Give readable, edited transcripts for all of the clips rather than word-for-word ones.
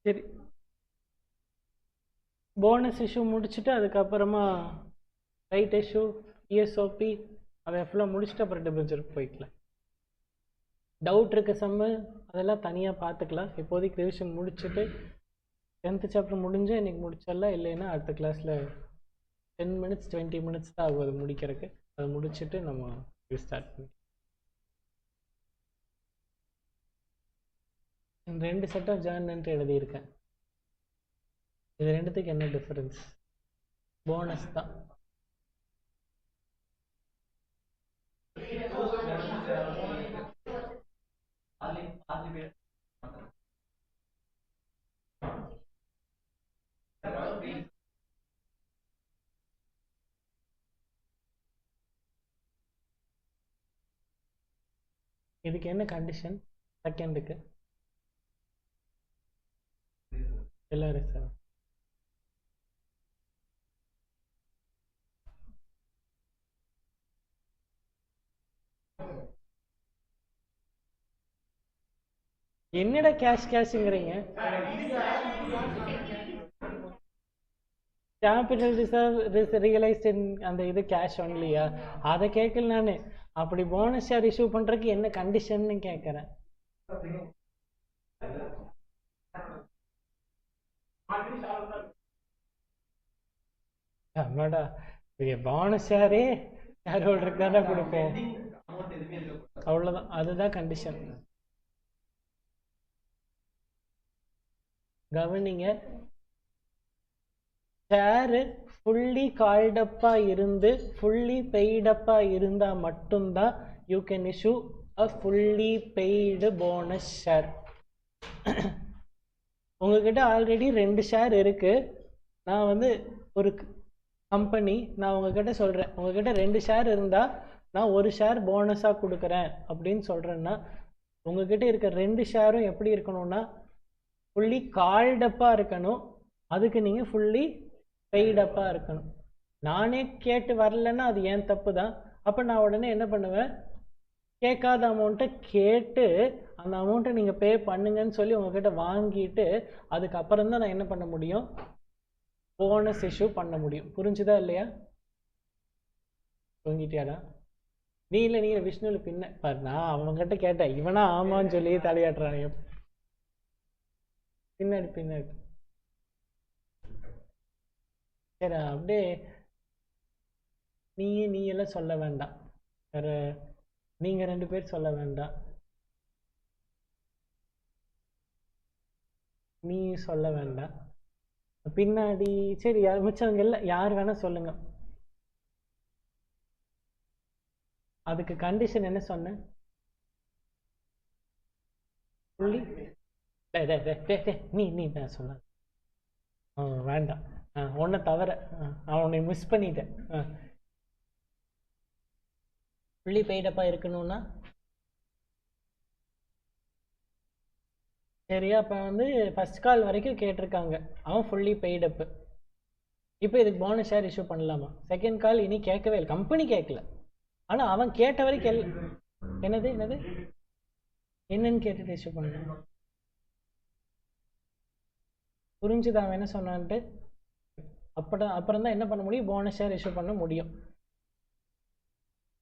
சரி, bonus issue முடிச்சுட்டு அதுக்கப்புறமா ரைட் இஷ்யூ, இஎஸ்ஓபி அதை ஃபுல்லாக முடிச்சுட்டு அப்புறம் டிபெஞ்சருக்கு போய்க்கலாம். டவுட் இருக்க சம்மு அதெல்லாம் தனியாக பார்த்துக்கலாம். இப்போதைக்கு ரிவிஷன் முடிச்சுட்டு 10th சாப்டர் முடிஞ்சால் இன்றைக்கி முடிச்சிடலாம். இல்லைன்னா அடுத்த கிளாஸில் 10 minutes 20 minutes தான் ஆகும் அது முடிக்கிறதுக்கு. அதை முடிச்சுட்டு நம்ம ஸ்டார்ட் பண்ணி 2 செட் ஆஃப் ஜேர்னல்ன்ட்டு எழுதியிருக்கேன். இது ரெண்டுத்துக்கு என்ன டிஃபரன்ஸ்? போனஸ் தான். இதுக்கு என்ன கண்டிஷன்? செகண்டுக்கு எல்லாரும் சார் என்னடா கேஷ்ங்கிறீங்க? கேபிட்டல் ரிசர்வ் ரியலைஸ்ட் அந்த இது கேஷ் ஒன்லியா? அதை கேட்கல நான். அப்படி போனஸ் ஷேர் இஷ்யூ பண்றதுக்கு என்ன கண்டிஷன் கேட்கறேன். ஆமாடா, போனஸ் ஷேரே ஷேர் ஹோல்டருக்கு தானே கொடுப்போம். அவ்வளோதான், அதுதான் கண்டிஷன். கவனிங்க, ஷேரு ஃபுல்லி கால்டப்பாக இருந்து ஃபுல்லி பெய்டப்பாக இருந்தால் மட்டும்தான் you can issue a fully paid bonus share. உங்ககிட்ட ஆல்ரெடி 2 ஷேர் இருக்குது. நான் வந்து ஒரு கம்பெனி, நான் உங்ககிட்ட சொல்கிறேன், உங்ககிட்ட 2 ஷேர் இருந்தால் நான் 1 ஷேர் போனஸாக கொடுக்குறேன் அப்படின்னு சொல்கிறேன்னா, உங்ககிட்ட இருக்க 2 ஷேரும் எப்படி இருக்கணும்னா ஃபுல்லி கால்டப்பாக இருக்கணும். அதுக்கு நீங்கள் ஃபுல்லி பெய்டப்பாக இருக்கணும். நானே கேட்டு வரலன்னா அது ஏன் தப்பு தான். அப்போ நான் உடனே என்ன பண்ணுவேன், கேட்காத அமௌண்ட்டை கேட்டு அந்த அமௌண்ட்டை நீங்கள் பே பண்ணுங்கன்னு சொல்லி உங்ககிட்ட வாங்கிட்டு அதுக்கப்புறம் தான் நான் என்ன பண்ண முடியும், போனஸ் இஷ்யூ பண்ண முடியும். புரிஞ்சுதா இல்லையா? தூங்கிட்டியாடா நீ? இல்லை, நீ விஷ்ணுவில் பின்ன பாரு. நான் அவங்ககிட்ட கேட்டேன், இவனா ஆமான்னு சொல்லி தலையாட்டுறான். பின்னாடி பின்னாடி சரி, அப்படியே நீ எல்லாம் சொல்ல வேண்டாம். வேற நீங்க 2 பேர் சொல்ல வேண்டாம். நீ சொல்ல வேண்டாம் பின்னாடி. சரி, மிச்சவங்க எல்லாம் யார் வேணா சொல்லுங்க. அதுக்கு கண்டிஷன் என்ன சொன்னேன்? நீ சொல்ல வேண்டாம். உன்னை தவிர அவனை மிஸ் பண்ணிட்டேன். ஃபுல்லி பெய்டப்பா இருக்கணும்னா சரியா? அப்போ வந்து ஃபர்ஸ்ட் கால் வரைக்கும் கேட்டிருக்காங்க, அவன் ஃபுல்லி பெய்டப்பு. இப்போ இதுக்கு போனஸ் ஷேர் இஷ்யூ பண்ணலாமா? செகண்ட் கால் இனி கேட்கவே இல்லை, கம்பெனி கேட்கல. ஆனால் அவன் கேட்ட வரைக்கும் என்னது என்னன்னு கேட்டுட்டு இஷ்யூ பண்ணலாம். புரிஞ்சுது அவன் என்ன சொன்னான்ட்டு? அப்புறம் தான் என்ன பண்ண முடியும், போனஸ் ஷேர் இஷ்யூ பண்ண முடியும்.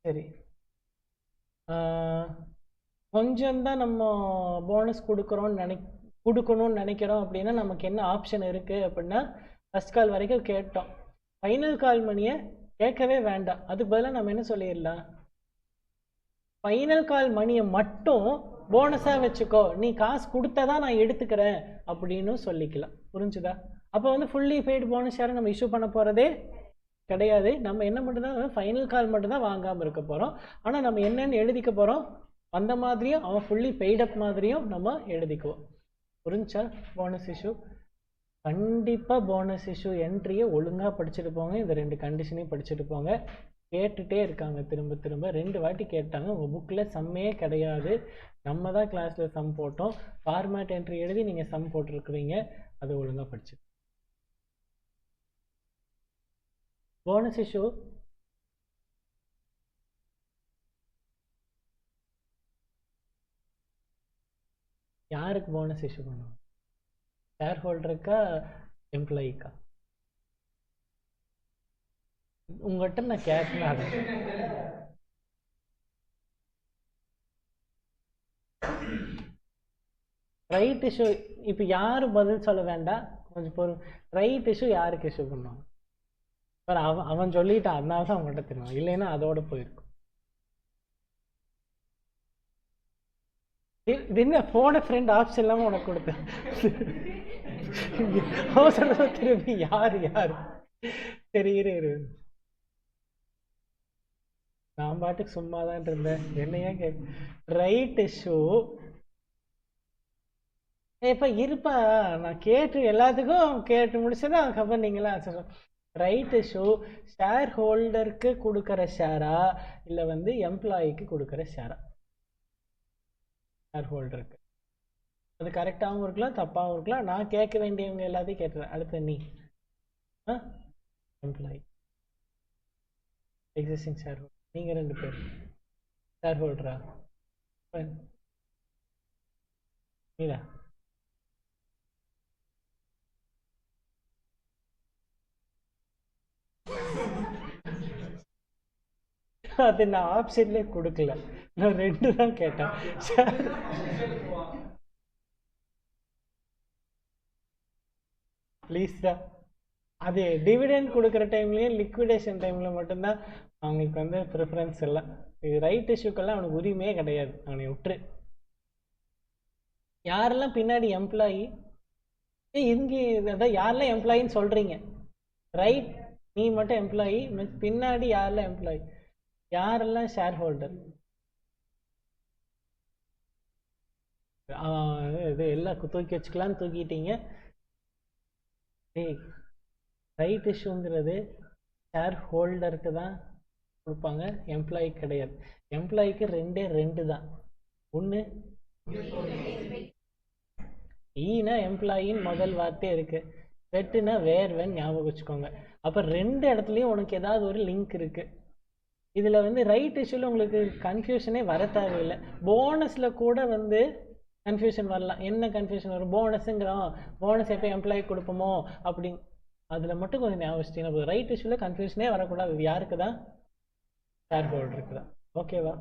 சரி, கொஞ்சம் தான் நம்ம போனஸ் கொடுக்கணும்னு நினைக்கிறோம் அப்படின்னா நமக்கு என்ன ஆப்ஷன் இருக்குது அப்படின்னா, ஃபர்ஸ்ட் கால் வரைக்கும் கேட்டோம், ஃபைனல் கால் மணியை கேட்கவே வேண்டாம். அதுக்கு பதிலாக நம்ம என்ன சொல்லிடலாம், ஃபைனல் கால் மணியை மட்டும் போனஸாக வச்சுக்கோ, நீ காசு கொடுத்ததான் நான் எடுத்துக்கிறேன் அப்படின்னு சொல்லிக்கலாம். புரிஞ்சுதா? அப்போ வந்து ஃபுல்லி பெய்டு போனஸ் ஷேரை நம்ம இஷ்யூ பண்ண போகிறதே கிடையாது. நம்ம என்ன மட்டும்தான் ஃபைனல் கால் மட்டும்தான் வாங்காமல் இருக்க போகிறோம். ஆனால் நம்ம என்னென்னு எழுதிக்க போகிறோம், அந்த மாதிரியும் அவன் ஃபுல்லி பெய்டப் மாதிரியும் நம்ம எழுதிக்குவோம். புரிஞ்சா? போனஸ் இஷ்யூ கண்டிப்பாக போனஸ் இஷ்யூ என்ட்ரியை ஒழுங்காக படிச்சுட்டு போங்க. இந்த 2 கண்டிஷனையும் படிச்சுட்டு போங்க. கேட்டுகிட்டே இருக்காங்க, திரும்ப திரும்ப 2 வாட்டி கேட்டாங்க. உங்கள் புக்கில் சம்மே கிடையாது, நம்ம தான் கிளாஸில் சம் போட்டோம். ஃபார்மேட் என்ட்ரி எழுதி நீங்கள் சம் போட்டிருக்கிறீங்க, அது ஒழுங்காக படிச்சு. போனஸ் இஷ்யூ யாருக்கு போனஸ் இஷ்யூ பண்ணுவோம்? ஷேர் ஹோல்டருக்கா எம்ப்ளாயிக்கா? உங்ககிட்ட நான் கேட்கணும் அதை. ரைட் இஷ்யூ இப்போ யாரும் பதில் சொல்ல வேண்டாம், கொஞ்சம் பொறு. ரைட் இஷ்யூ யாருக்கு இஷ்யூ பண்ணுவாங்க? அவன் அவன் சொல்லிட்டான், அதனால தான் அவங்ககிட்ட தெரியும், இல்லைன்னா அதோட போயிருக்கும். இது என்ன போன ஃப்ரெண்ட் ஆப்ஷன் இல்லாமல் உனக்கு கொடுத்தேன். அவசரம் திரும்பி யார் யார்? சரி இரு, நான் பாட்டுக்கு சும்மா தான் இருந்தேன், என்னையா கேட்க. ரைட் இஷ்யூ இப்ப இருப்பா, நான் கேட்டு எல்லாத்துக்கும் கேட்டு முடிச்சதா அதுக்கப்புறம் நீங்களா ரைட் இஷ்யூ ஷேர் ஹோல்டருக்கு கொடுக்குற ஷேரா இல்லை வந்து எம்ப்ளாயிக்கு கொடுக்குற ஷேரா? ஷேர் ஹோல்டருக்கு. அது கரெக்டாகவும் இருக்கலாம் தப்பாகவும் இருக்கலாம், நான் கேட்க வேண்டியவங்க எல்லாத்தையும் கேட்டுறேன். அடுத்து நீ எம்ப்ளாயி எக்ஸிஸ்டிங் ஷேர் ஹோல்டர், நீங்கள் 2 பேர் ஷேர் ஹோல்டரா? நீடா அது நான் ஆப்ஷன்லேயே கொடுக்கல, நான் 2 தான் கேட்டேன். ப்ளீஸ்டா. அது டிவிடெண்ட் கொடுக்குற டைம்லேயும் லிக்விடேஷன் டைமில் மட்டும்தான் அவங்களுக்கு வந்து ப்ரிஃபரன்ஸ் இல்லை. இது ரைட் இஷ்யூக்கெல்லாம் அவனுக்கு உரிமையே கிடையாது, அவனை விட்டுரு. யாரெல்லாம் பின்னாடி எம்ப்ளாயி இங்கே அதான் யாரெல்லாம் எம்ப்ளாயின்னு சொல்கிறீங்க? ரைட், நீ மட்டும் எம்ப்ளாயி, பின்னாடி யாரெல்லாம் எம்ப்ளாயி? யாரெல்லாம் ஷேர் ஹோல்டர்? இது எல்லாம் தூக்கி வச்சுக்கலான்னு தூக்கிட்டீங்க. ரைட் இஷ்யூங்கிறது ஷேர் ஹோல்டருக்கு தான் கொடுப்பாங்க, எம்ப்ளாயி கிடையாது. எம்ப்ளாயிக்கு 2 தான். ஒன்று ஈனா எம்ப்ளாயின்னு முதல் வார்த்தை இருக்கு, வெட்டுனா வேர்வன் ஞாபகம் வச்சுக்கோங்க. அப்போ 2 இடத்துலையும் உனக்கு ஏதாவது ஒரு லிங்க் இருக்கு. இதில் வந்து ரைட் இஷ்யூவில் உங்களுக்கு கன்ஃபியூஷனே வர தேவையில்லை. போனஸில் கூட வந்து கன்ஃபியூஷன் வரலாம். என்ன கன்ஃபியூஷன் வரும்? போனஸுங்கிறோம், போனஸ் எப்போ எம்ப்ளாயி கொடுப்போமோ அப்படி, அதில் மட்டும் கொஞ்சம் ஞாபகம் வச்சுட்டீங்கன்னா ரைட் இஷ்யூவில் கன்ஃபியூஷனே வரக்கூடாது. இது யாருக்கு தான்? ஷேர் ஹோல்டருக்கு தான். ஓகேவா?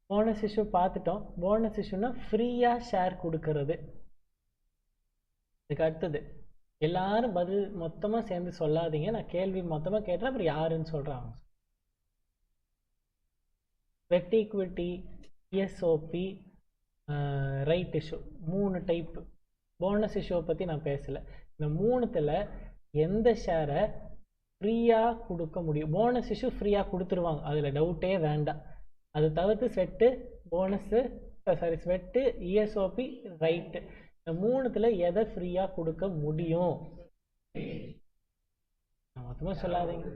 போனஸ் இஷ்யூ பார்த்துட்டோம். போனஸ் இஷ்யூனா ஃப்ரீயாக ஷேர் கொடுக்கறது. இதுக்கு அடுத்தது எல்லாரும் பதில் மொத்தமாக சேர்ந்து சொல்லாதீங்க, நான் கேள்வி மொத்தமாக கேட்டேன், அப்புறம் யாருன்னு சொல்கிறாங்க. Sweat equity, ESOP, right issue, 3 type. Bonus இஷ்யூவை பற்றி நான் பேசலை. இந்த 3த்தில் எந்த ஷேரை ஃப்ரீயாக கொடுக்க முடியும்? போனஸ் இஷ்யூ ஃப்ரீயாக கொடுத்துருவாங்க, அதில் டவுட்டே வேண்டாம். அது தவிர்த்து ஸ்வெட்டு, போனஸு, ஸ்வெட்டு, இஎஸ்ஓபி, ரைட்டு, இந்த 3த்தில் எதை ஃப்ரீயாக கொடுக்க முடியும்? மொத்தமாக சொல்லாதீங்க,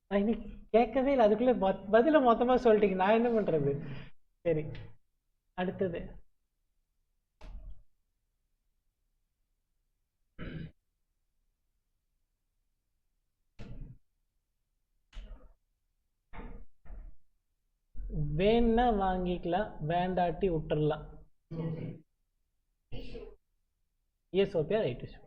நான் இன்னைக்கு கேட்கவே இல்லை, அதுக்குள்ளே பதில மொத்தமாக சொல்லிட்டீங்க, நான் என்ன பண்ணுறது? சரி, அடுத்தது வேணா வாங்கிக்கலாம், வேண்டாட்டி விட்டுறலாம். இஎஸ்ஓபியா ரைட் இஷ்யூ?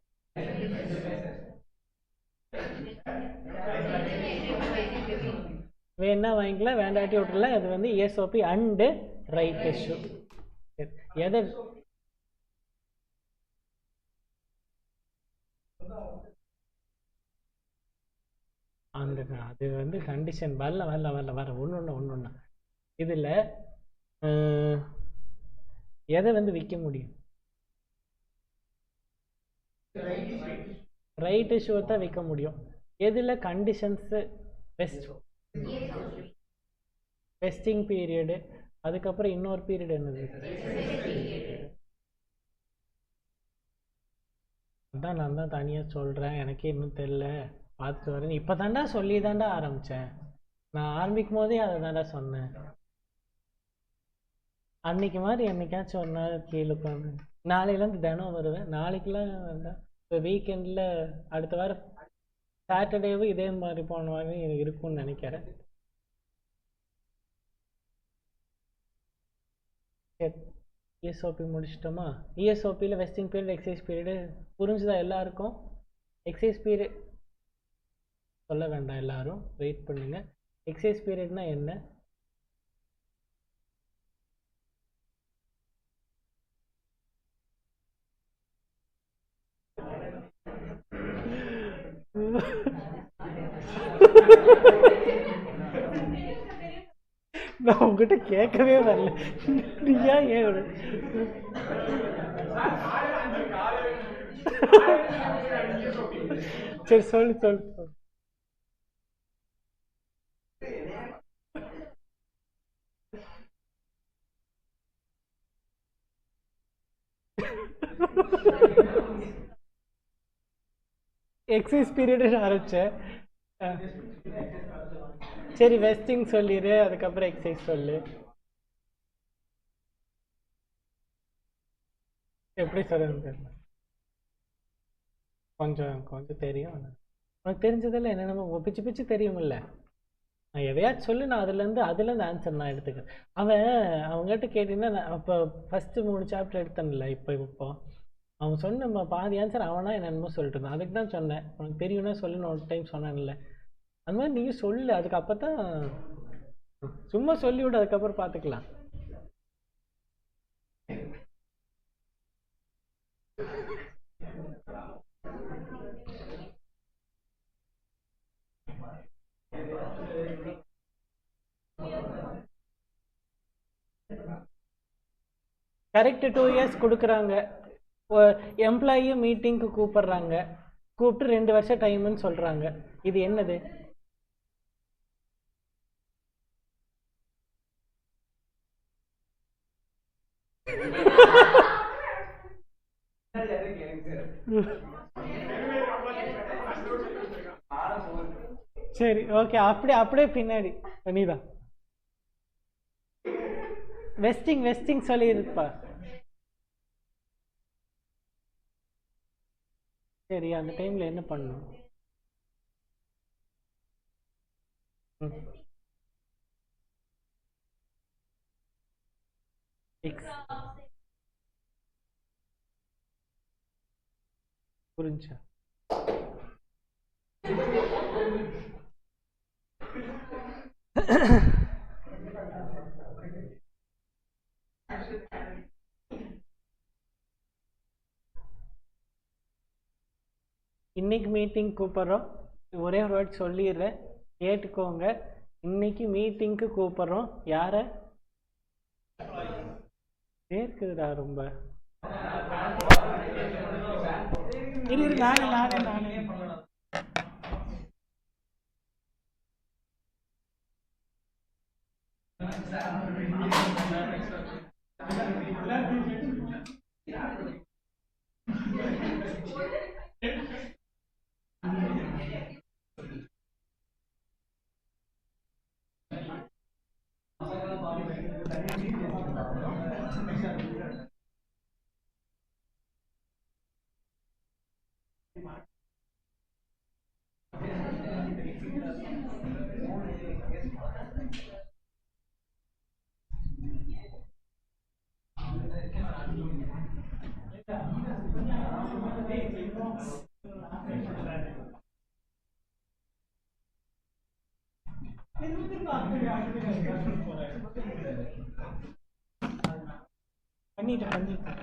வேணா வாங்கிக்கலாம், வேண்டாட்டி விட்டுறலாம். இது வந்து இஎஸ்ஓபி அண்டு ரைட் இஷ்யூ. எதை அந்த அது வந்து கண்டிஷன் வர ஒன்று இதில் எதை வந்து விற்க முடியும்? ரைட் இஷ்யூவை தான் விற்க முடியும். எதில் கண்டிஷன்ஸு பெஸ்ட்? வெஸ்டிங் பீரியடு, அதுக்கப்புறம் இன்னொரு பீரியட் என்னது? அதான் நான் தான் தனியாக சொல்கிறேன், எனக்கே இன்னும் தெரில, பார்த்துட்டு வரேன். இப்போ தாண்டா சொல்லி தாண்டா ஆரம்பித்தேன், நான் ஆரம்பிக்கும் போதே அதை தாண்டா சொன்னேன். அன்னைக்கு மாதிரி என்னைக்காச்சும் ஒரு நாள் கீழே உட்காந்து, நாளையிலேருந்து தினம் வருவேன். நாளைக்கெலாம் வேண்டாம், இப்போ வீக்கெண்டில் அடுத்த வாரம் சாட்டர்டேவும் இதே மாதிரி போன வாரம் இருக்கும்னு நினைக்கிறேன். சரி, இஎஸ்ஓபி முடிச்சிட்டோமா? இஎஸ்ஓபியில் வெஸ்டிங் பீரியட் எக்ஸைஸ் பீரியடு புரிஞ்சுதா எல்லாருக்கும்? எக்ஸைஸ் பீரியட் சொல்ல வேண்டாம், எல்லாரும் வெயிட் பண்ணுங்க. எக்ஸைஸ் பீரியட்னா என்ன? நான் உங்ககிட்ட கேட்கவே வரல, நீயா ஏன்? சரி சொல்லு சொல்லு சொல்லு. எக்ஸைஸ் பீரியட் ஆரம்பிச்சேன். சரி வெஸ்டிங் சொல்லிடு, அதுக்கப்புறம் எக்ஸசைஸ் சொல்லு. எப்படி சொல்லுங்க? கொஞ்சம் கொஞ்சம் தெரியும். உனக்கு தெரிஞ்சதில்ல என்ன, நம்ம பிச்சு பிச்சு தெரியுமில்ல. நான் எதையாச்சும் சொல்லு, நான் அதுலேருந்து ஆன்சர் நான் எடுத்துக்கிறேன். அவங்ககிட்ட கேட்டீங்கன்னா, அப்போ ஃபஸ்ட்டு 3 சாப்டர் எடுத்தேன்ல, இப்போ அவன் சொன்ன பாதி ஆன்சர் அவனா என்னென்னமோ சொல்லிட்டு இருந்தான். அதுக்கு தான் சொன்னேன், உனக்கு தெரியும்னா சொல்லுன்னு ஒரு டைம் சொன்னேன்ல. அந்த மாதிரி நீங்கள் சொல்லு, அதுக்கு அப்போ தான் சும்மா சொல்லிவிடு, அதுக்கப்புறம் பார்த்துக்கலாம். கரெக்ட் 2 இயர்ஸ் கொடுக்குறாங்க. எம்ப்ளாயி மீட்டிங்க்கு கூப்பிடுறாங்க, கூப்பிட்டு 2 வருஷம் டைம்னு சொல்றாங்க. இது என்னது? சரி ஓகே, அப்படியே பின்னாடி நீதான் வெஸ்டிங் சொல்லி இருப்பா. சரி, அந்த டைம்ல என்ன பண்ணணும்? புரிஞ்சா? இன்னைக்கு மீட்டிங் கூப்பிட்றோம், ஒரே ஒரு வேர்ட் சொல்லிடுறேன், கேட்டுக்கோங்க. இன்னைக்கு மீட்டிங்க்கு கூப்பிட்றோம் யாரை? இருக்குதுடா ரொம்ப. நானே பண்ணிட்டேன்.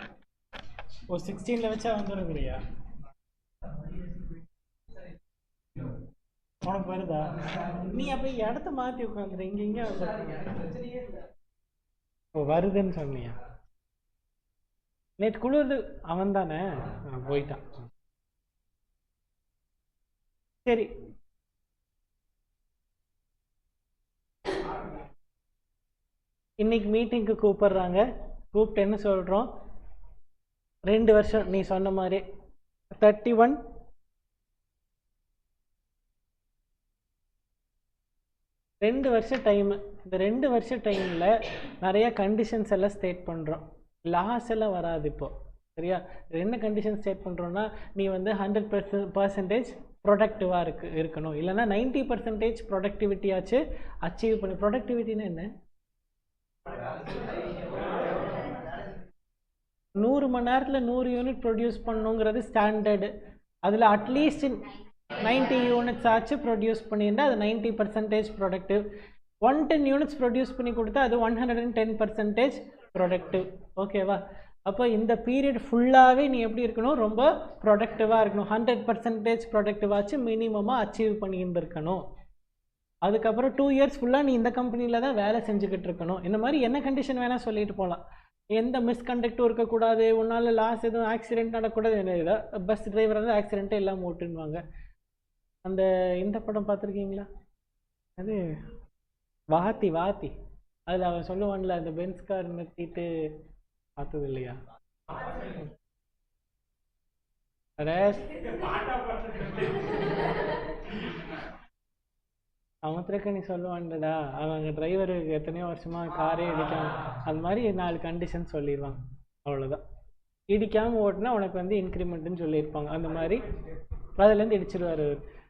ஒரு 16ல வச்சா வந்துடுங்கிறியா? உனக்கு வருதா? நீ அப்ப இடத்த மாத்தி உட்காந்துரு, இங்க வருதுன்னு சொன்னியா? நேற்று குளிர்து அவன் தானே போயிட்டான். சரி, இன்னைக்கு மீட்டிங்க்கு கூப்பிடுறாங்க, கூப்பிட்டு என்ன சொல்றோம்? 2 வருஷம் நீ சொன்ன மாதிரி 31 2 வருஷம் டைம். இந்த 2 வருஷம் டைமில் நிறைய கண்டிஷன்ஸ் எல்லாம் ஸ்டேட் பண்ணுறோம். லாஸ் எல்லாம் வராது இப்போ, சரியா? என்ன கண்டிஷன் ஸ்டேட் பண்ணுறோன்னா, நீ 100% ப்ரொடக்டிவாக இருக்கணும், இல்லைன்னா 90% ப்ரொடக்டிவிட்டியாச்சு அச்சீவ் பண்ணி. ப்ரொடக்டிவிட்டின்னா என்ன? 100 மணி நேரத்தில் 100 யூனிட் ப்ரொடியூஸ் பண்ணுங்கிறது ஸ்டாண்டர்டு. அதில் அட்லீஸ்ட் 90 யூனிட்ஸ் ஆச்சு ப்ரொடியூஸ் பண்ணியிருந்தால் அது 90% ப்ரொடக்டிவ். 110 யூனிட்ஸ் ப்ரொடியூஸ் பண்ணி கொடுத்தா அது 110% ப்ரொடக்டிவ். ஓகேவா? அப்போ இந்த பீரியட் ஃபுல்லாகவே நீ எப்படி இருக்கணும், ரொம்ப ப்ரொடக்டிவாக இருக்கணும். 100% ப்ரொடக்டிவாச்சு மினிமமாக அச்சீவ் பண்ணியிருந்துருக்கணும். அதுக்கப்புறம் 2 இயர்ஸ் ஃபுல்லாக நீ இந்த கம்பெனியில் தான் வேலை செஞ்சுக்கிட்டு இருக்கணும். இந்த மாதிரி என்ன கண்டிஷன் வேணால் சொல்லிட்டு போகலாம். எந்த மிஸ்கண்டக்டும் இருக்கக்கூடாது, உன்னால் லாஸ் எதுவும் ஆக்சிடென்ட் நடக்கூடாது. என்ன பஸ் டிரைவர் வந்து ஆக்சிடென்ட்டே இல்லாமல் ஓட்டுன்னுவாங்க. அந்த இந்த படம் பார்த்துருக்கீங்களா? அது வாத்தி வாத்தி. அதில் அவன் சொல்லுவான்ல, அந்த பென்ஸ் கார் நிறுத்திட்டு பார்த்தது இல்லையா? அவத்திரக்க நீ சொல்லுவான்டா, அவங்க டிரைவருக்கு எத்தனையோ வருஷமாக காரே இடிக்காம, அது மாதிரி 4 கண்டிஷன் சொல்லிடுவாங்க. அவ்வளோதான். இடிக்காமல் ஓட்டினா உனக்கு வந்து இன்க்ரிமெண்ட்டுன்னு சொல்லியிருப்பாங்க. அந்த மாதிரி அதுலேருந்து இடிச்சிருவார்.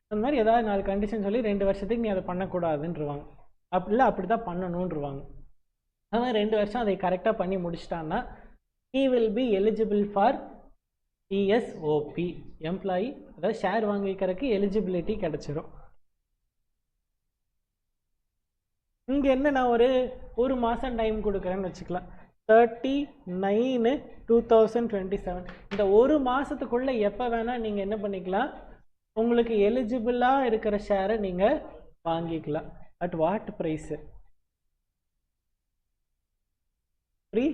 அந்த மாதிரி ஏதாவது 4 கண்டிஷன் சொல்லி 2 வருஷத்துக்கு நீ அதை பண்ணக்கூடாதுன்றவாங்க. அப்படி இல்லை, அப்படி தான் பண்ணணுன்றவாங்க. அது மாதிரி 2 வருஷம் அதை கரெக்டாக பண்ணி முடிச்சிட்டான்னா he will be eligible for ESOP, employee, அதாவது ஷேர் வாங்கிக்கிறதுக்கு எலிஜிபிலிட்டி கிடச்சிரும். இங்கே என்ன, நான் ஒரு மாதம் டைம் கொடுக்குறேன்னு வச்சுக்கலாம். 30/9/2027. இந்த ஒரு மாதத்துக்குள்ளே எப்போ வேணால் நீங்கள் என்ன பண்ணிக்கலாம், உங்களுக்கு எலிஜிபிளாக இருக்கிற ஷேரை நீங்கள் வாங்கிக்கலாம். At what price? Pre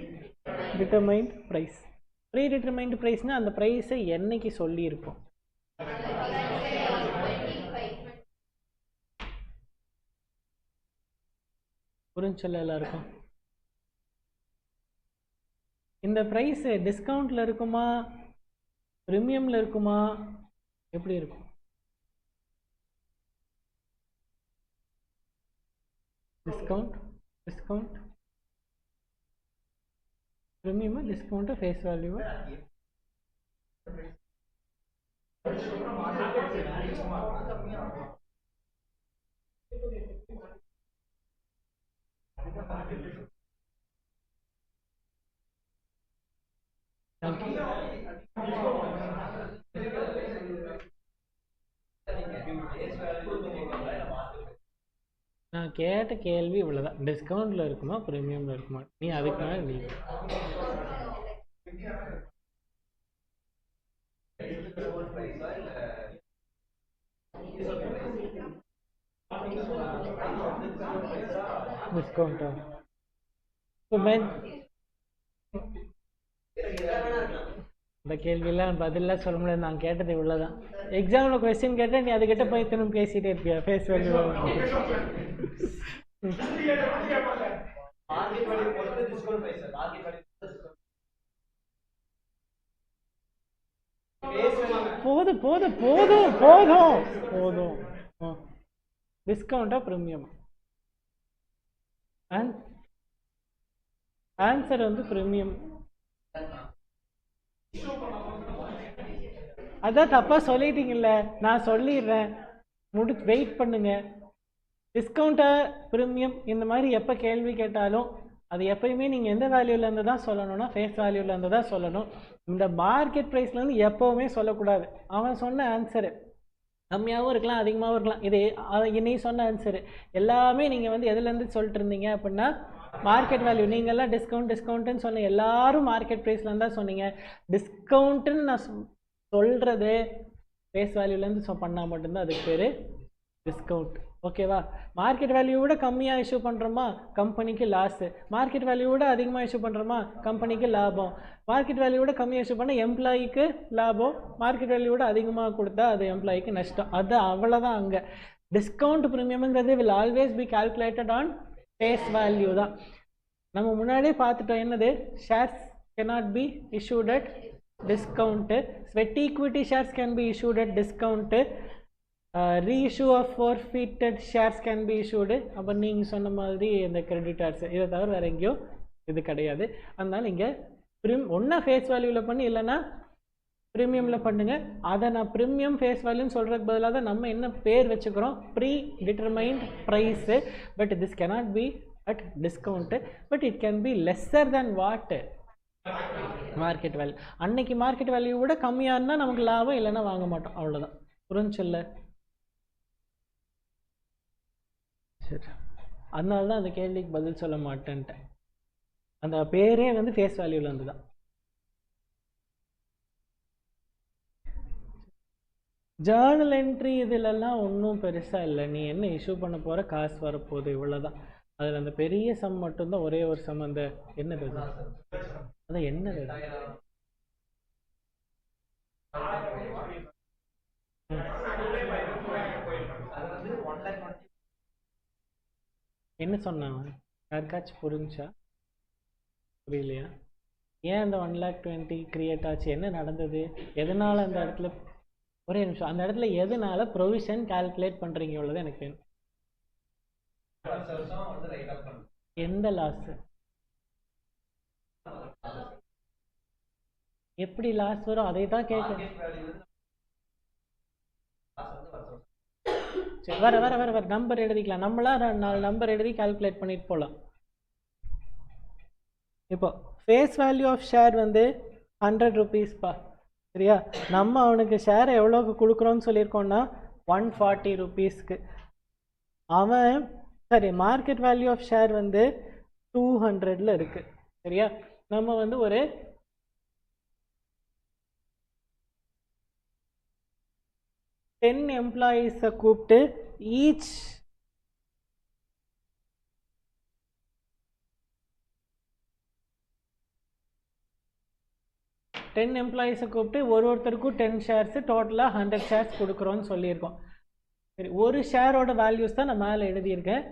determined price. Predetermined ப்ரைஸ்னால் அந்த ப்ரைஸை என்னைக்கு சொல்லியிருப்போம்? புரிஞ்சல எல்லாருக்கும்? இந்த ப்ரைஸ் டிஸ்கவுண்ட்டில் இருக்குமா, ப்ரீமியமில் இருக்குமா, எப்படி இருக்கும்? டிஸ்கவுண்ட் ப்ரீமியமா, டிஸ்கவுண்ட்டு, ஃபேஸ் வேல்யூவா? நான் கேட்ட கேள்வி இவ்வளோதான். டிஸ்கவுண்ட்டில் இருக்குமா, ப்ரீமியமில் இருக்குமா? நீ அதுக்கு மேலே நீ டிஸ்கவுண்ட்டா? இந்த கேள்வியெல்லாம் பதிலாக சொல்ல முடியாது. நான் கேட்டது இவ்வளோதான். எக்ஸாமில் கொஸ்டின் கேட்டால் நீ அதுக்கிட்ட போய் திரும்ப பேசிகிட்டே இருப்பியா? ஃபேஸ் வேல்யூ போதும் போதும் போதும் போதும் போதும். டிஸ்கவுண்டா ப்ரீமியம்? ஆன்சர் வந்து ப்ரீமியம். அதான் தப்பாக சொல்லிட்டீங்கல்ல, நான் சொல்லிடுறேன், வெயிட் பண்ணுங்க. டிஸ்கவுண்ட்டா ப்ரீமியம் இந்த மாதிரி எப்போ கேள்வி கேட்டாலும் அது எப்பயுமே நீங்கள் எந்த வேல்யூலேருந்து தான் சொல்லணும்னா ஃபேஸ் வேல்யூலேருந்து தான் சொல்லணும். இந்த மார்க்கெட் ப்ரைஸ்லேருந்து எப்போவுமே சொல்லக்கூடாது. அவன் சொன்ன ஆன்சரு கம்மியாகவும் இருக்கலாம், அதிகமாகவும் இருக்கலாம். இது நீ சொன்ன ஆன்சரு எல்லாமே நீங்கள் வந்து எதுலேருந்து சொல்லிட்டு இருந்தீங்க அப்படின்னா மார்க்கெட் வேல்யூ. நீங்கள்லாம் டிஸ்கவுண்ட்டுன்னு சொன்ன எல்லாரும் மார்க்கெட் ப்ரைஸ்லேருந்து தான் சொன்னீங்க. டிஸ்கவுண்ட்டுன்னு நான் சொல்கிறது ஃபேஸ் வேல்யூலேருந்து பண்ணால் மட்டும்தான் அதுக்கு பேர் டிஸ்கவுண்ட். ஓகேவா? மார்க்கெட் வேல்யூ விட கம்மியாக இஷ்யூ பண்ணுறோமா, கம்பெனிக்கு லாஸு. மார்க்கெட் வேல்யூ விட அதிகமாக இஷ்யூ பண்ணுறோமா, கம்பெனிக்கு லாபம். மார்க்கெட் வேல்யூ விட கம்மியாக இஷ்யூ பண்ணால் எம்ப்ளாயிக்கு லாபம். மார்க்கெட் வேல்யூ விட அதிகமாக கொடுத்தா அது எம்ப்ளாயிக்கு நஷ்டம். அது அவ்வளோதான். அங்கே discount ப்ரீமியம்ங்கிறது will always be calculated on face value தான். நம்ம முன்னாடியே பார்த்துட்டோம் என்னது, shares cannot be issued at discount. Sweat equity shares can be issued at discount. Reissue of forfeited shares can be issued. அப்போ நீங்கள் சொன்ன மாதிரி இந்த கிரெடிட்டர்ஸ் இதை தவிர வேறு எங்கேயும் இது கிடையாது. அதனால் இங்கே ஒன்றா ஃபேஸ் வேல்யூவில் பண்ணி இல்லைன்னா ப்ரீமியமில் பண்ணுங்க. அதை நான் ப்ரீமியம் ஃபேஸ் வேல்யூன்னு சொல்கிறதுக்கு பதிலாக தான் நம்ம என்ன பேர் வச்சுக்கிறோம், predetermined price. But this cannot be at discount, but it can be lesser than what market value. அன்னைக்கு மார்க்கெட் வேல்யூ விட கம்மியாக இருந்தால் நமக்கு லாபம், இல்லைன்னா வாங்க மாட்டோம். அவ்வளோதான். புரிஞ்சுல்ல? சரி, அதனால தான் அந்த கேள்விக்கு பதில் சொல்ல மாட்டேன்ட்டேன். அந்த பேரே வந்து ஃபேஸ் வேல்யூல இருந்து தான். ஜேர்னல் என்ட்ரி இதிலெல்லாம் ஒன்றும் பெருசாக இல்லை. நீ என்ன இஷ்யூ பண்ண போகிற, காசு வரப்போகுது, இவ்வளோதான். அதில் அந்த பெரிய சம் மட்டும்தான், ஒரே ஒரு சம். அந்த என்னது அதான் என்னது என்ன சொன்னாங்க? யாருக்காச்சும் புரிஞ்சா? புரியலையா? ஏன் அந்த 1,20,000 கிரியேட் ஆச்சு? என்ன நடந்தது? எதனால் அந்த இடத்துல? ஒரே நிமிஷம். அந்த இடத்துல எதனால ப்ரொவிஷன் கால்குலேட் பண்ணுறீங்க? இவ்வளோதான் எனக்கு வேணும். எந்த லாஸ்? எப்படி லாஸ் வரும்? அதை தான் கேட்க. சரி, வர வர வர வர நம்பர் எழுதிக்கலாம். நம்மளா 4 நம்பர் எழுதி கால்குலேட் பண்ணிட்டு போகலாம். இப்போ ஃபேஸ் வேல்யூ ஆஃப் ஷேர் வந்து 100 rupeesப்பா. சரியா? நம்ம அவனுக்கு ஷேரை எவ்வளோக்கு கொடுக்குறோன்னு சொல்லியிருக்கோம்னா 140 rupeesக்கு. அவன் சரி, மார்க்கெட் வேல்யூ ஆஃப் ஷேர் வந்து 200ல் இருக்கு. சரியா? நம்ம வந்து ஒரு 10 எம்ப்ளாயீஸை கூப்பிட்டு ஈச் ஒருத்தருக்கும் 10 ஷேர்ஸ், டோட்டலாக 100 ஷேர்ஸ் கொடுக்குறோன்னு சொல்லியிருக்கோம். சரி, ஒரு ஷேரோட வேல்யூஸ் தான் நான் மேலே எழுதியிருக்கேன்.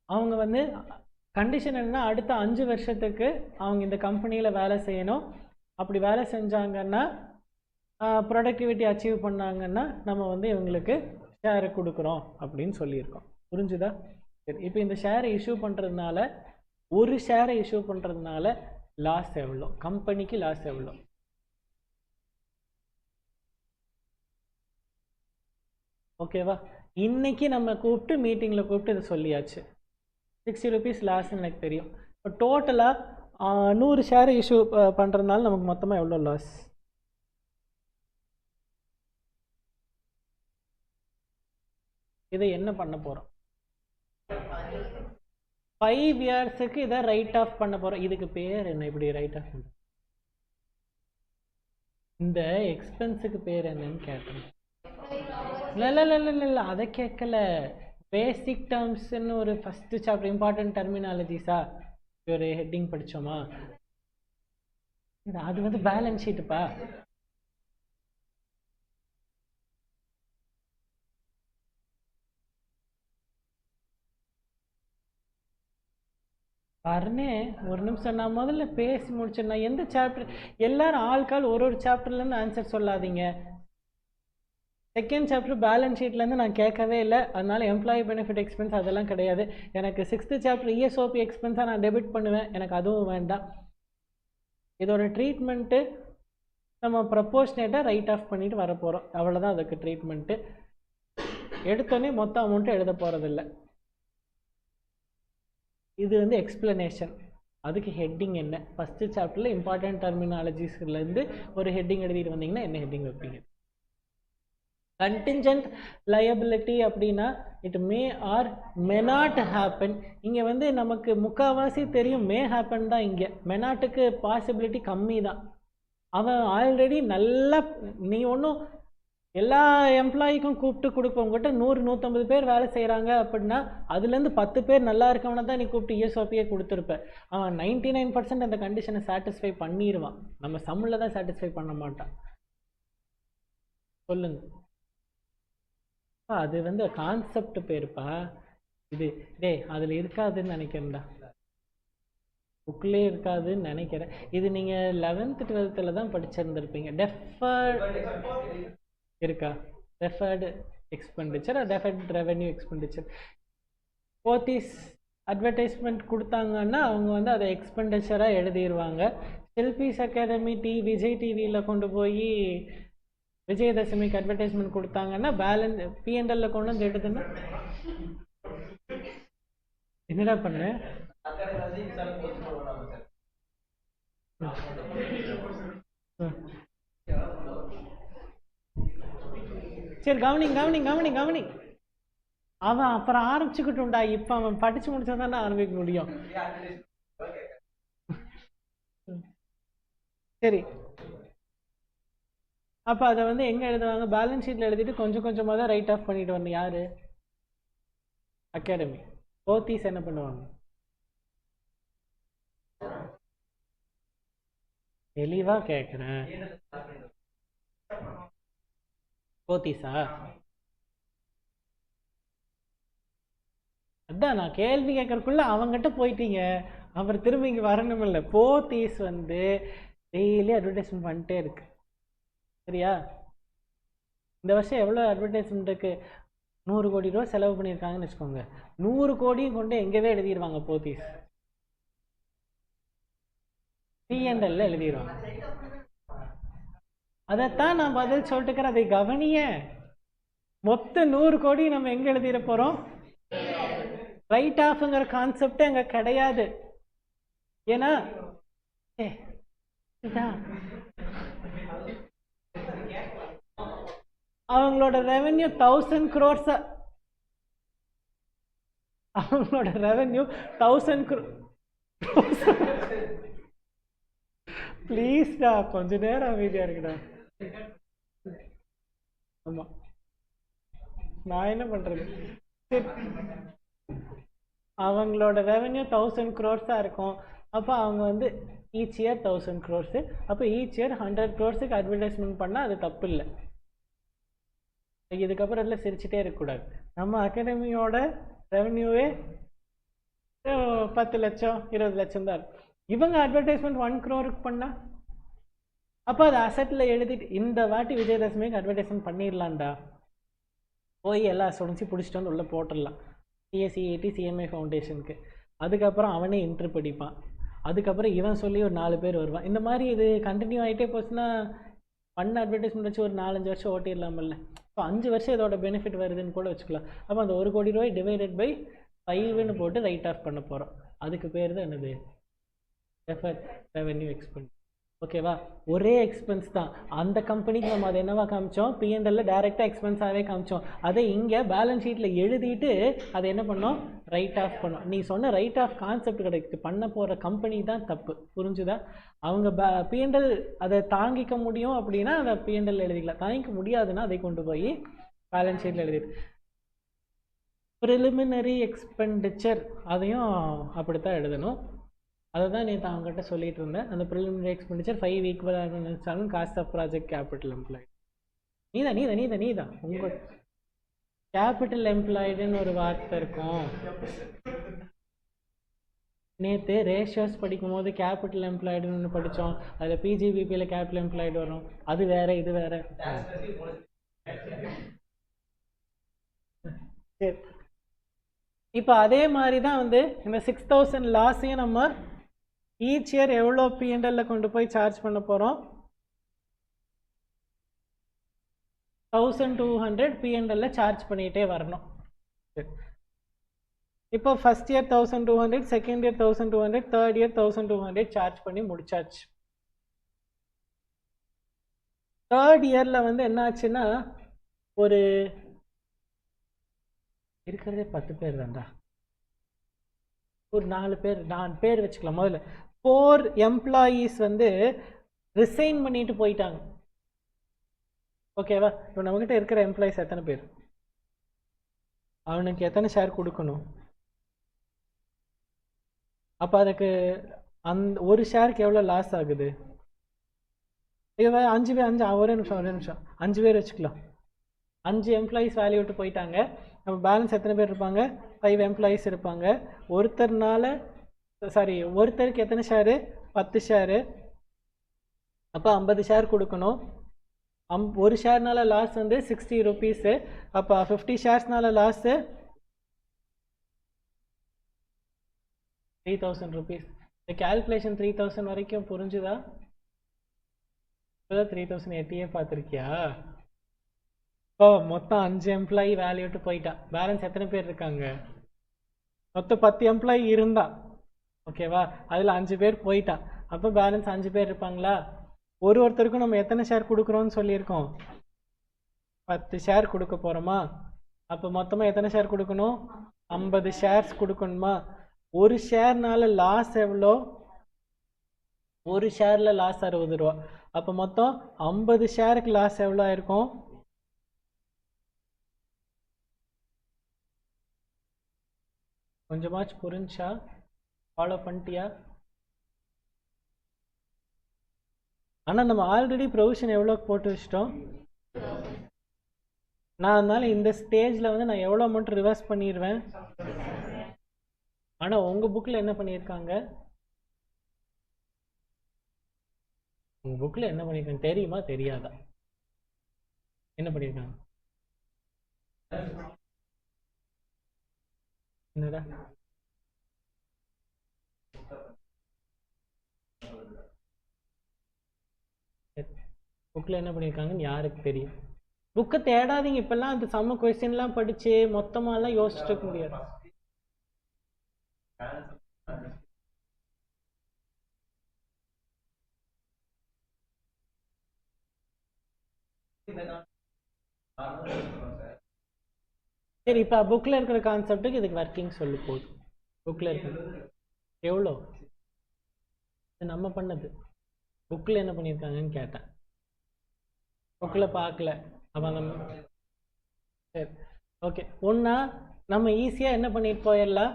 அவங்க வந்து கண்டிஷன் என்னன்னா, அடுத்த 5 வருஷத்துக்கு அவங்க இந்த கம்பெனியில் வேலை செய்யணும். அப்படி வேலை செஞ்சாங்கன்னா, ப்ரொடக்டிவிட்டி அச்சீவ் பண்ணாங்கன்னா, நம்ம வந்து இவங்களுக்கு ஷேரை கொடுக்குறோம் அப்படின்னு சொல்லியிருக்கோம். புரிஞ்சுதா? சரி, இப்போ இந்த ஷேரை இஷ்யூ பண்ணுறதுனால, ஒரு ஷேரை இஷ்யூ பண்ணுறதுனால லாஸ் எவ்வளோ, கம்பெனிக்கு லாஸ் எவ்வளோ? ஓகேவா? இன்னைக்கு நம்ம கூப்பிட்டு மீட்டிங்கில் கூப்பிட்டு இதை சொல்லியாச்சு. 60 rupees லாஸ்ன்னு எனக்கு தெரியும். இப்போ டோட்டலாக 100 ஷேரை இஷ்யூ பண்ணுறதுனால நமக்கு மொத்தமாக எவ்வளோ லாஸ்? இதை என்ன பண்ண போகிறோம்? 5 இயர்ஸுக்கு இதை ரைட் ஆஃப் பண்ண போகிறோம். இதுக்கு பேர் என்ன? இப்படி ரைட் ஆஃப் பண்ண இந்த எக்ஸ்பென்ஸுக்கு பேர் என்னன்னு கேட்டேன். இல்லை, அதை கேட்கல. பேசிக் டேர்ம்ஸ்ன்னு ஒரு ஃபர்ஸ்ட் சாப்டர், இம்பார்ட்டன்ட் டெர்மினாலஜிஸா ஒரு ஹெட்டிங் படித்தோமா? அது வந்து பேலன்ஸ் ஷீட்டுப்பா. பாருனே, ஒரு நிமிஷம், நான் முதல்ல பேசி முடிச்சேன். நான் எந்த சாப்டர், எல்லாரும் ஆள்கால் ஒரு சாப்டர்லேருந்து ஆன்சர் சொல்லாதீங்க. செகண்ட் சாப்டர் பேலன்ஸ் ஷீட்லேருந்து நான் கேட்கவே இல்லை. அதனால எம்ப்ளாயி பெனிஃபிட் எக்ஸ்பென்ஸ் அதெல்லாம் கிடையாது. எனக்கு 6th சாப்டர் இஎஸ்ஓபி எக்ஸ்பென்ஸாக நான் டெபிட் பண்ணுவேன். எனக்கு அதுவும் வேண்டாம். இதோட ட்ரீட்மெண்ட்டு நம்ம ப்ரப்போர்ஷனேட்டாக ரைட் ஆஃப் பண்ணிட்டு வர போகிறோம். அவ்வளோதான் அதுக்கு ட்ரீட்மெண்ட்டு. எடுத்தோடனே மொத்த அமௌண்ட்டு எழுத போகிறதில்ல. இது வந்து எக்ஸ்பிளனேஷன். அதுக்கு ஹெட்டிங் என்ன? ஃபஸ்ட்டு சாப்டரில் இம்பார்ட்டன்ட் டெர்மினாலஜிஸ்லேருந்து ஒரு ஹெட்டிங் எழுதிட்டு வந்தீங்கன்னா என்ன ஹெட்டிங் வைப்பீங்க? கண்டிஞ்சன்ட் லயபிலிட்டி அப்படின்னா it may R may not happen. இங்கே வந்து நமக்கு முக்கால்வாசி தெரியும் மே ஹேப்பன் தான். இங்கே மெனாட்டுக்கு பாசிபிலிட்டி கம்மி தான். அவன் ஆல்ரெடி நல்லா, நீ ஒன்றும் எல்லா எம்ப்ளாயிக்கும் கூப்பிட்டு கொடுப்ப, உங்கள்கிட்ட 100-150 பேர் வேலை செய்கிறாங்க அப்படின்னா அதுலேருந்து 10 பேர் நல்லா இருக்கவனை தான் நீ கூப்பிட்டு இஎஸ்ஓபியே கொடுத்துருப்ப. அவன் 99% அந்த கண்டிஷனை சாட்டிஸ்ஃபை பண்ணிடுவான். நம்ம சம்மில் தான் சாட்டிஸ்ஃபை பண்ண மாட்டான். சொல்லுங்க. அது வந்து கான்செப்ட் பேருப்பா. இது அதில் இருக்காதுன்னு நினைக்கிறேன்டா. புக்லேயே இருக்காதுன்னு நினைக்கிறேன். இது நீங்கள் 11th 12th தான் படிச்சிருந்துருப்பீங்க. டெஃபர்ட் இருக்கா? Deferred expenditure, deferred revenue expenditure. Pothys advertisement கொடுத்தாங்கன்னா அவங்க வந்து அதை எக்ஸ்பெண்டிச்சராக எழுதிடுவாங்க. ஷில்பீஸ் அகாடமி விஜய் டிவியில் கொண்டு போய் விஜயதசமிக்கு அட்வர்டைஸ்மெண்ட் கொடுத்தாங்கன்னா பேலன்ஸ் P&L கொண்டு வந்து எடுத்துன்னா என்னடா பண்ண? சரி கவனிங் கவனிங் கவனிங் கவனிங். அவன் அப்புறம் ஆரம்பிச்சுக்கிட்டுண்டா. இப்ப அவன் படிச்சு முடிச்சாதானே ஆரம்பிக்க முடியும். சரி, அப்ப அதை வந்து எங்க எழுதுவாங்க? பேலன்ஸ் ஷீட்ல எழுதிட்டு கொஞ்சம் கொஞ்சமா தான் ரைட் ஆஃப் பண்ணிட்டு வரணும். யாரு? அகாடமி. போத்தீஸ் என்ன பண்ணுவாங்க? தெளிவா கேக்குறேன். போத்தீஸா? அதான் நான் கேள்வி கேட்கறதுக்குள்ள அவங்ககிட்ட போயிட்டீங்க. அப்புறம் திரும்ப இங்க வரணும் இல்லை. போத்தீஸ் வந்து டெய்லி அட்வர்டைஸ்மெண்ட் பண்ணிட்டே இருக்கு. சரியா? இந்த வருஷம் எவ்வளோ அட்வர்டைஸ்மெண்ட் இருக்கு? 100 கோடி ரூபா செலவு பண்ணியிருக்காங்கன்னு வச்சுக்கோங்க. 100 கோடியும் கொண்டு எங்கவே எழுதிடுவாங்க போத்தீஸ். P&L எழுதிடுவாங்க. அதைத்தான் நான் பதில் சொல்லிட்டுக்கிறேன். அதை கவனிய. மொத்த 100 கோடி நம்ம எங்க எழுதிட போறோம்? ரைட் ஆஃப்ங்கிற கான்செப்ட் அங்க கிடையாது. ஏன்னா அவங்களோட ரெவென்யூ 1000 crores. அவங்களோட ரெவென்யூ 1000 crores. ப்ளீஸ்டா கொஞ்ச நேரம் அமைதியா இருக்குடா. ஆமா, நான் என்ன பண்றது? அவங்களோட ரெவென்யூ 1000 crores இருக்கும். அப்போ அவங்க வந்து ஈச் இயர் 1000 crores. அப்போ ஈச் இயர் 100 crores அட்வர்டைஸ்மெண்ட் பண்ணால் அது தப்பு இல்லை. இதுக்கப்புறம் எல்லாம் சிரிச்சுட்டே இருக்கக்கூடாது. நம்ம அகாடமியோட ரெவென்யூவே 10 லட்சம் 20 லட்சம் தான் இருக்கும். இவங்க அட்வர்டைஸ்மெண்ட் 1 crore பண்ணா அப்போ அது அசெட்ல எழுதிட்டு இந்த வாட்டி விஜயதசமிக்கு அட்வர்டைஸ்மெண்ட் பண்ணிடலாம்டா. போய் எல்லாம் சுடிச்சு பிடிச்சிட்டு வந்து உள்ள போட்டுடலாம். சிஎஸ்சிஐடி சிஎம்ஐ ஃபவுண்டேஷனுக்கு. அதுக்கப்புறம் அவனே இன்ட்ரு படிப்பான். அதுக்கப்புறம் இவன் சொல்லி ஒரு 4 பேர் வருவான். இந்த மாதிரி இது கண்டினியூ ஆகிட்டே போச்சுன்னா பண்ண அட்வர்டைஸ்மெண்ட் வச்சு ஒரு 4-5 வருஷம் ஓட்டிடலாமில்ல. இப்போ 5 வருஷம் இதோட பெனிஃபிட் வருதுன்னு கூட வச்சுக்கலாம். அப்போ அந்த 1 கோடி ரூபாய் டிவைடட் பை 5ன்னு போட்டு ரைட் ஆஃப் பண்ண போகிறோம். அதுக்கு பேர் தான் என்னது? Deferred revenue expense. ஓகேவா? ஒரே எக்ஸ்பென்ஸ் தான். அந்த கம்பெனிக்கு நம்ம அதை என்னவா காமிச்சோம்? P&L டைரெக்டாக எக்ஸ்பென்ஸாகவே காமிச்சோம். அதை இங்கே பேலன்ஸ் ஷீட்டில் எழுதிட்டு அதை என்ன பண்ணோம்? ரைட் ஆஃப் பண்ணோம். நீ சொன்ன ரைட் ஆஃப் கான்செப்ட் கிடைக்குது. பண்ண போகிற கம்பெனி தான் தப்பு. புரிஞ்சுதா? அவங்க P&L அதை தாங்கிக்க முடியும் அப்படின்னா அதை P&L எழுதிக்கலாம். தாங்கிக்க முடியாதுன்னா அதை கொண்டு போய் பேலன்ஸ் ஷீட்டில் எழுதிட்டு ப்ரிலிமினரி எக்ஸ்பெண்டிச்சர் அதையும் அப்படித்தான் எழுதணும். அதை தான் நேற்று அவங்ககிட்ட சொல்லிட்டு இருந்தேன். அந்த preliminary expenditure 5 equal cost of project capital employed. நீதான் உங்கள் கேபிட்டல் எம்ப்ளாய்டுன்னு ஒரு வார்த்தை இருக்கும். நேற்று ரேஷியோஸ் படிக்கும் போது கேபிட்டல் எம்ப்ளாய்டுன்னு ஒன்று படித்தோம். அதில் பிஜிபிபியில் கேபிட்டல் எம்ப்ளாய்டு வரும். அது வேற, இது வேற. சரி, இப்போ அதே மாதிரி தான் வந்து இந்த 6000 லாஸையும் நம்ம ஈச் இயர் எவ்வளோ P&L கொண்டு போய் சார்ஜ் பண்ண போகிறோம்? 1200 P&L சார்ஜ் பண்ணிகிட்டே வரணும். இப்போ first year 1200, second year 1200, third year 1200 charge பண்ணி முடிச்சாச்சு. தேர்ட் இயரில் வந்து என்ன ஆச்சுன்னா ஒரு இருக்கிறதே 10 பேர் தான்டா. ஒரு 4 பேர் வச்சுக்கலாம். முதல்ல 4 எம்ப்ளாயீஸ் வந்து ரிசைன் பண்ணிட்டு போயிட்டாங்க. ஓகேவா? இப்போ நம்மகிட்ட இருக்கிற எம்ப்ளாயீஸ் எத்தனை பேர்? அவனுக்கு எத்தனை ஷேர் கொடுக்கணும்? அப்போ அதுக்கு அந்த ஒரு ஷேருக்கு எவ்வளோ லாஸ் ஆகுது? 5 பேர். ஒரே நிமிஷம் 5 பேர் வச்சுக்கலாம். 5 எம்ப்ளாயீஸ் வேலையை விட்டு போயிட்டாங்க. நம்ம பேலன்ஸ் எத்தனை பேர் இருப்பாங்க? 5 எம்ப்ளாயீஸ் இருப்பாங்க. ஒருத்தருக்கு எத்தனை ஷேரு? 10 ஷேரு. அப்போ 50 ஷேர் கொடுக்கணும். ஒரு ஷேர்னால லாஸ் வந்து 60 rupees. அப்போ 50 ஷேர்ஸ்னால லாஸு 3000 rupees. இந்த கேல்குலேஷன் 3000 வரைக்கும் புரிஞ்சுதா? 3008 பார்த்துருக்கியா? இப்போ மொத்தம் 5 எம்ப்ளாயி வேலையை விட்டு போயிட்டான். பேலன்ஸ் எத்தனை பேர் இருக்காங்க? மொத்தம் 10 எம்ப்ளாயி இருந்தா. ஓகேவா? அதில் 5 பேர் போயிட்டான். அப்போ பேலன்ஸ் 5 பேர் இருப்பாங்களா? ஒருத்தருக்கும் நம்ம எத்தனை ஷேர் கொடுக்குறோம்னு சொல்லியிருக்கோம்? 10 ஷேர் கொடுக்க போகிறோமா? அப்போ மொத்தமாக எத்தனை ஷேர் கொடுக்கணும்? 50 ஷேர்ஸ் கொடுக்கணுமா? ஒரு ஷேர்னால லாஸ் எவ்வளோ? ஒரு ஷேரில் லாஸ் 60 ரூபா. அப்போ மொத்தம் 50 ஷேருக்கு லாஸ் எவ்வளோ ஆயிருக்கும்? கொஞ்சமாச்சு புரிஞ்சா? ஃபாலோ பண்ணிட்டியா? ஆனால் நம்ம ஆல்ரெடி ப்ரொவிஷன் எவ்வளோ போட்டு வச்சிட்டோம்? நான் அதனால இந்த ஸ்டேஜில் வந்து நான் எவ்வளோ அமௌண்ட் ரிவர்ஸ் பண்ணிடுவேன். ஆனால் உங்கள் புக்கில் என்ன பண்ணியிருக்காங்க? உங்கள் புக்கில் என்ன பண்ணியிருக்காங்க தெரியுமா தெரியாதா? என்ன பண்ணியிருக்காங்க? என்னடா புக்கில் என்ன பண்ணியிருக்காங்கன்னு யாருக்கு தெரியும்? புக்கை தேடாதீங்க. இப்பெல்லாம் அந்த சம்ம கொஸ்டின்லாம் படித்து மொத்தமாலாம் யோசிச்சுட்டு இருக்க முடியாது. சரி, இப்போ புக்கில் இருக்கிற கான்செப்டுக்கு இதுக்கு ஒர்க்கிங் சொல்லு போதும். புக்கில் இருக்கிறது எவ்வளோ? இது நம்ம பண்ணது. புக்கில் என்ன பண்ணியிருக்காங்கன்னு கேட்டேன். புக்கில் பார்க்கல. அப்போ நம்ம சரி ஓகே. ஒன்றா நம்ம ஈஸியாக என்ன பண்ணிட்டு போயிடலாம்.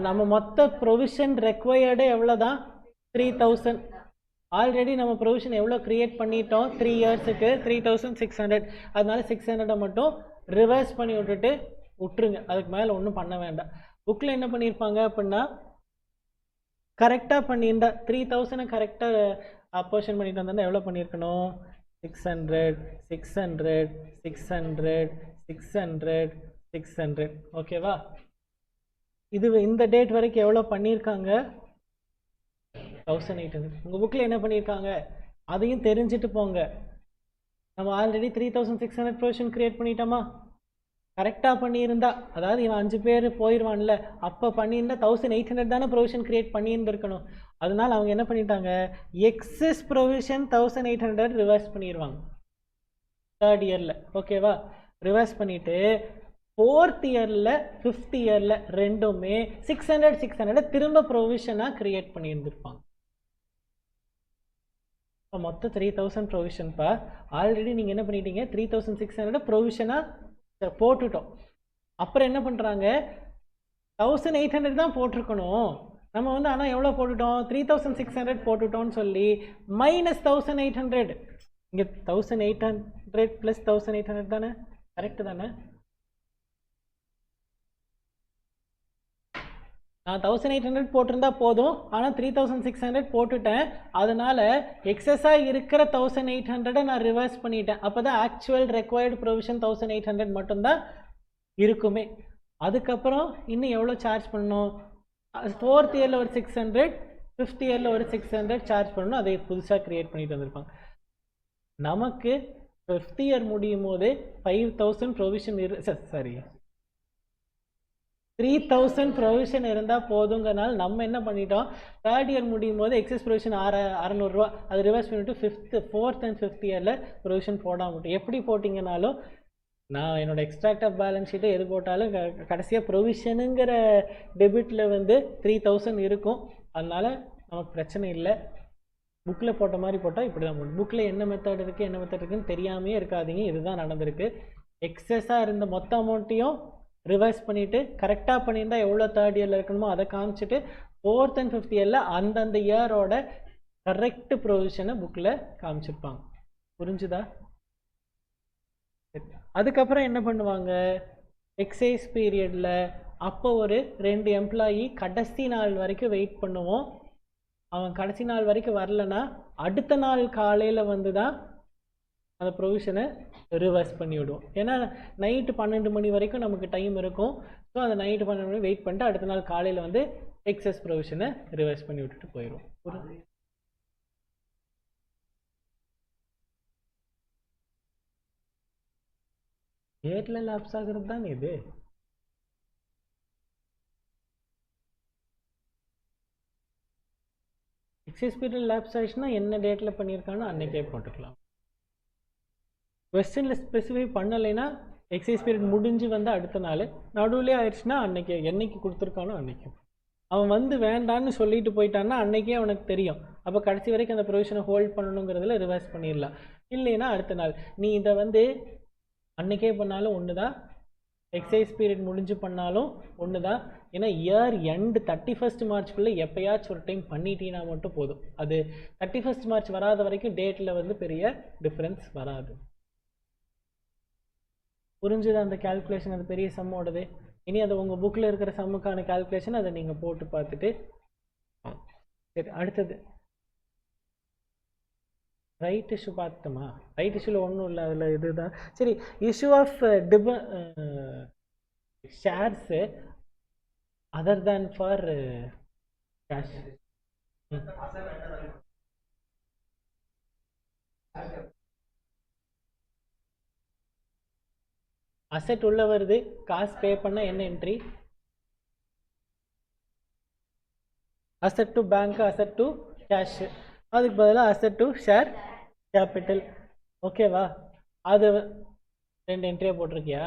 நம்ம மொத்த ப்ரொவிஷன் ரெக்வயர்டு எவ்வளோ தான்? 3000. ஆல்ரெடி நம்ம ப்ரொவிஷன் எவ்வளோ க்ரியேட் பண்ணிட்டோம்? 3 இயர்ஸுக்கு 3600. அதனால 600 மட்டும் ரிவர்ஸ் பண்ணி விட்டுட்டு விட்டுருங்க. அதுக்கு மேலே ஒன்றும் பண்ண வேண்டாம். புக்கில் என்ன பண்ணியிருப்பாங்க அப்படின்னா கரெக்டாக பண்ணியிருந்தா 3000 கரெக்டாக அப்போர்ஷன் பண்ணிட்டு வந்தால் எவ்வளோ பண்ணியிருக்கணும்? 600 600 600 600 600. ஓகேவா? இது இந்த டேட் வரைக்கும் எவ்வளோ பண்ணியிருக்காங்க? 1800. உங்கள் புக்கில் என்ன பண்ணியிருக்காங்க அதையும் தெரிஞ்சுட்டு போங்க. நம்ம ஆல்ரெடி 3600 ப்ரொவிஷன் க்ரியேட் பண்ணிட்டோமா? கரெக்டாக பண்ணியிருந்தா, அதாவது இவன் 5 பேர் போயிடுவான்ல, அப்போ பண்ணியிருந்தா 1800 தானே ப்ரொவிஷன் க்ரியேட் பண்ணியிருந்துருக்கணும். அதனால அவங்க என்ன பண்ணிட்டாங்க? எக்ஸஸ் ப்ரொவிஷன் 1800 ரிவர்ஸ் பண்ணிடுவாங்க 3rd இயரில். ஓகேவா? ரிவர்ஸ் பண்ணிவிட்டு 4th இயரில் 5th இயரில் ரெண்டுமே 600 திரும்ப ப்ரொவிஷனாக க்ரியேட் பண்ணியிருந்துருப்பாங்க. இப்போ மொத்தம் 3000 ப்ரொவிஷன்ப்பா. ஆல்ரெடி நீங்கள் என்ன பண்ணிட்டீங்க? 3600 ப்ரொவிஷனாக போட்டுட்டோம். அப்புறம் என்ன பண்ணுறாங்க? 1800 தான் போட்டிருக்கணும். நம்ம வந்து ஆனால் எவ்வளோ போட்டுட்டோம்? 3600 போட்டுட்டோம்னு சொல்லி -1800. இங்கே 1800 + 1800 தானே? கரெக்டு தானே? நான் 1800 போட்டிருந்தா போதும், ஆனால் 3600 போட்டுட்டேன். அதனால் எக்ஸஸாக இருக்கிற 1800 நான் ரிவர்ஸ் பண்ணிட்டேன். அப்போ தான் ஆக்சுவல் ரெக்வயர்டு ப்ரொவிஷன் 1800 மட்டும்தான் இருக்குமே. அதுக்கப்புறம் இன்னும் எவ்வளோ சார்ஜ் பண்ணணும்? 4th இயரில் ஒரு 600, 5th இயரில் ஒரு 600 சார்ஜ் பண்ணணும். அதை புதுசாக க்ரியேட் பண்ணிட்டு வந்திருப்பாங்க. நமக்கு 5th இயர் முடியும் போது 5000 ப்ரொவிஷன் 3000 ப்ரொவிஷன் இருந்தால் போதுங்கனால நம்ம என்ன பண்ணிட்டோம்? 3rd இயர் முடியும் போது எக்ஸஸ் ப்ரொவிஷன் 600 ரூபா அது ரிவர்ஸ் பண்ணிவிட்டு 4th and 5th இயரில் ப்ரொவிஷன் போடாம எப்படி போட்டிங்கனாலும் நான் என்னோட எக்ஸ்ட்ராக்ட் ஆஃப் பேலன்ஸ் ஷீட்டை எது போட்டாலும் கடைசியாக ப்ரொவிஷனுங்கிற டெபிட்டில் வந்து 3000 இருக்கும். அதனால் நமக்கு பிரச்சனை இல்லை. புக்கில் போட்ட மாதிரி போட்டால் இப்படி தான் போடணும். புக்கில் என்ன மெத்தட் இருக்குது என்ன மெத்தட் இருக்குதுன்னு தெரியாமையே இருக்காதீங்க. இதுதான் நடந்திருக்கு. எக்ஸஸாக இருந்த மொத்த அமௌண்ட்டையும் ரிவர்ஸ் பண்ணிவிட்டு கரெக்டாக பண்ணியிருந்தால் எவ்வளோ 3rd இயரில் இருக்கணுமோ அதை காமிச்சிட்டு 4th and 5th இயரில் அந்தந்த இயரோட கரெக்ட் ப்ரொவிஷனை புக்கில் காமிச்சிருப்பாங்க. புரிஞ்சுதா? அதுக்கப்புறம் என்ன பண்ணுவாங்க? எக்ஸைஸ் பீரியடில் அப்போ ஒரு 2 எம்ப்ளாயி கடைசி நாள் வரைக்கும் வெயிட் பண்ணுவோம். அவன் கடைசி நாள் வரைக்கும் வரலன்னா அடுத்த நாள் காலையில் வந்து தான் அந்த ப்ரொவிஷனை ரிவர்ஸ் பண்ணி விடுவோம். ஏன்னா நைட்டு 12 மணி வரைக்கும் நமக்கு டைம் இருக்கும். ஸோ அந்த நைட்டு 12 மணி வெயிட் பண்ணிட்டு அடுத்த நாள் காலையில் வந்து எக்ஸஸ் ப்ரொவிஷனை ரிவர்ஸ் பண்ணி விட்டுட்டு போயிடும். ஏட்ல லாப்ஸ் ஆகிறது தான் இது. எக்ஸைஸ் பீரியட் லேப்ஸ் ஆயிடுச்சுன்னா என்ன டேட்டில் பண்ணியிருக்கானோ அன்றைக்கே போட்டுக்கலாம். கொஸ்டினில் ஸ்பெசிஃபை பண்ணலைன்னா எக்ஸைஸ் பீரியட் முடிஞ்சு வந்து அடுத்த நாள், நடுவுலேயே ஆயிடுச்சுன்னா அன்றைக்கி என்னைக்கு கொடுத்துருக்கானோ அன்றைக்கி. அவன் வந்து வேண்டான்னு சொல்லிட்டு போயிட்டான்னா அன்றைக்கே அவனுக்கு தெரியும். அப்போ கடைசி வரைக்கும் அந்த ப்ரொவிஷனை ஹோல்ட் பண்ணணுங்கிறதுல ரிவர்ஸ் பண்ணிடலாம். இல்லைன்னா அடுத்த நாள் நீ இதை வந்து அன்றைக்கே பண்ணாலும் ஒன்று தான், எக்ஸைஸ் பீரியட் முடிஞ்சு பண்ணாலும் ஒன்று தான். ஏன்னா இயர் எண்டு 31 மார்ச்க்குள்ளே எப்போயாச்சும் ஒரு டைம் பண்ணிட்டீங்கன்னா மட்டும் போதும். அது 31 மார்ச் வராத வரைக்கும் டேட்டில் வந்து பெரிய டிஃப்ரென்ஸ் வராது. புரிஞ்சுது அந்த கேல்குலேஷன், அது பெரிய சம்மோடது. இனி அது உங்கள் புக்கில் இருக்கிற சம்முக்கான கேல்குலேஷன் அதை நீங்கள் போட்டு பார்த்துட்டு. சரி, அடுத்தது ரைட் இஷ்யூ பார்த்தோமா? ரைட் இஷ்யூவில் ஒன்றும் இல்லை, அதில் இதுதான். சரி, issue of shares other than for cash. Asset உள்ள வருது, காசு பே பண்ண என்ன entry? Asset to bank, asset to cash. அதுக்கு பதிலாக அசெட் டு ஷேர் கேபிட்டல். ஓகேவா? அது 2 என்ட்ரியாக போட்டிருக்கியா?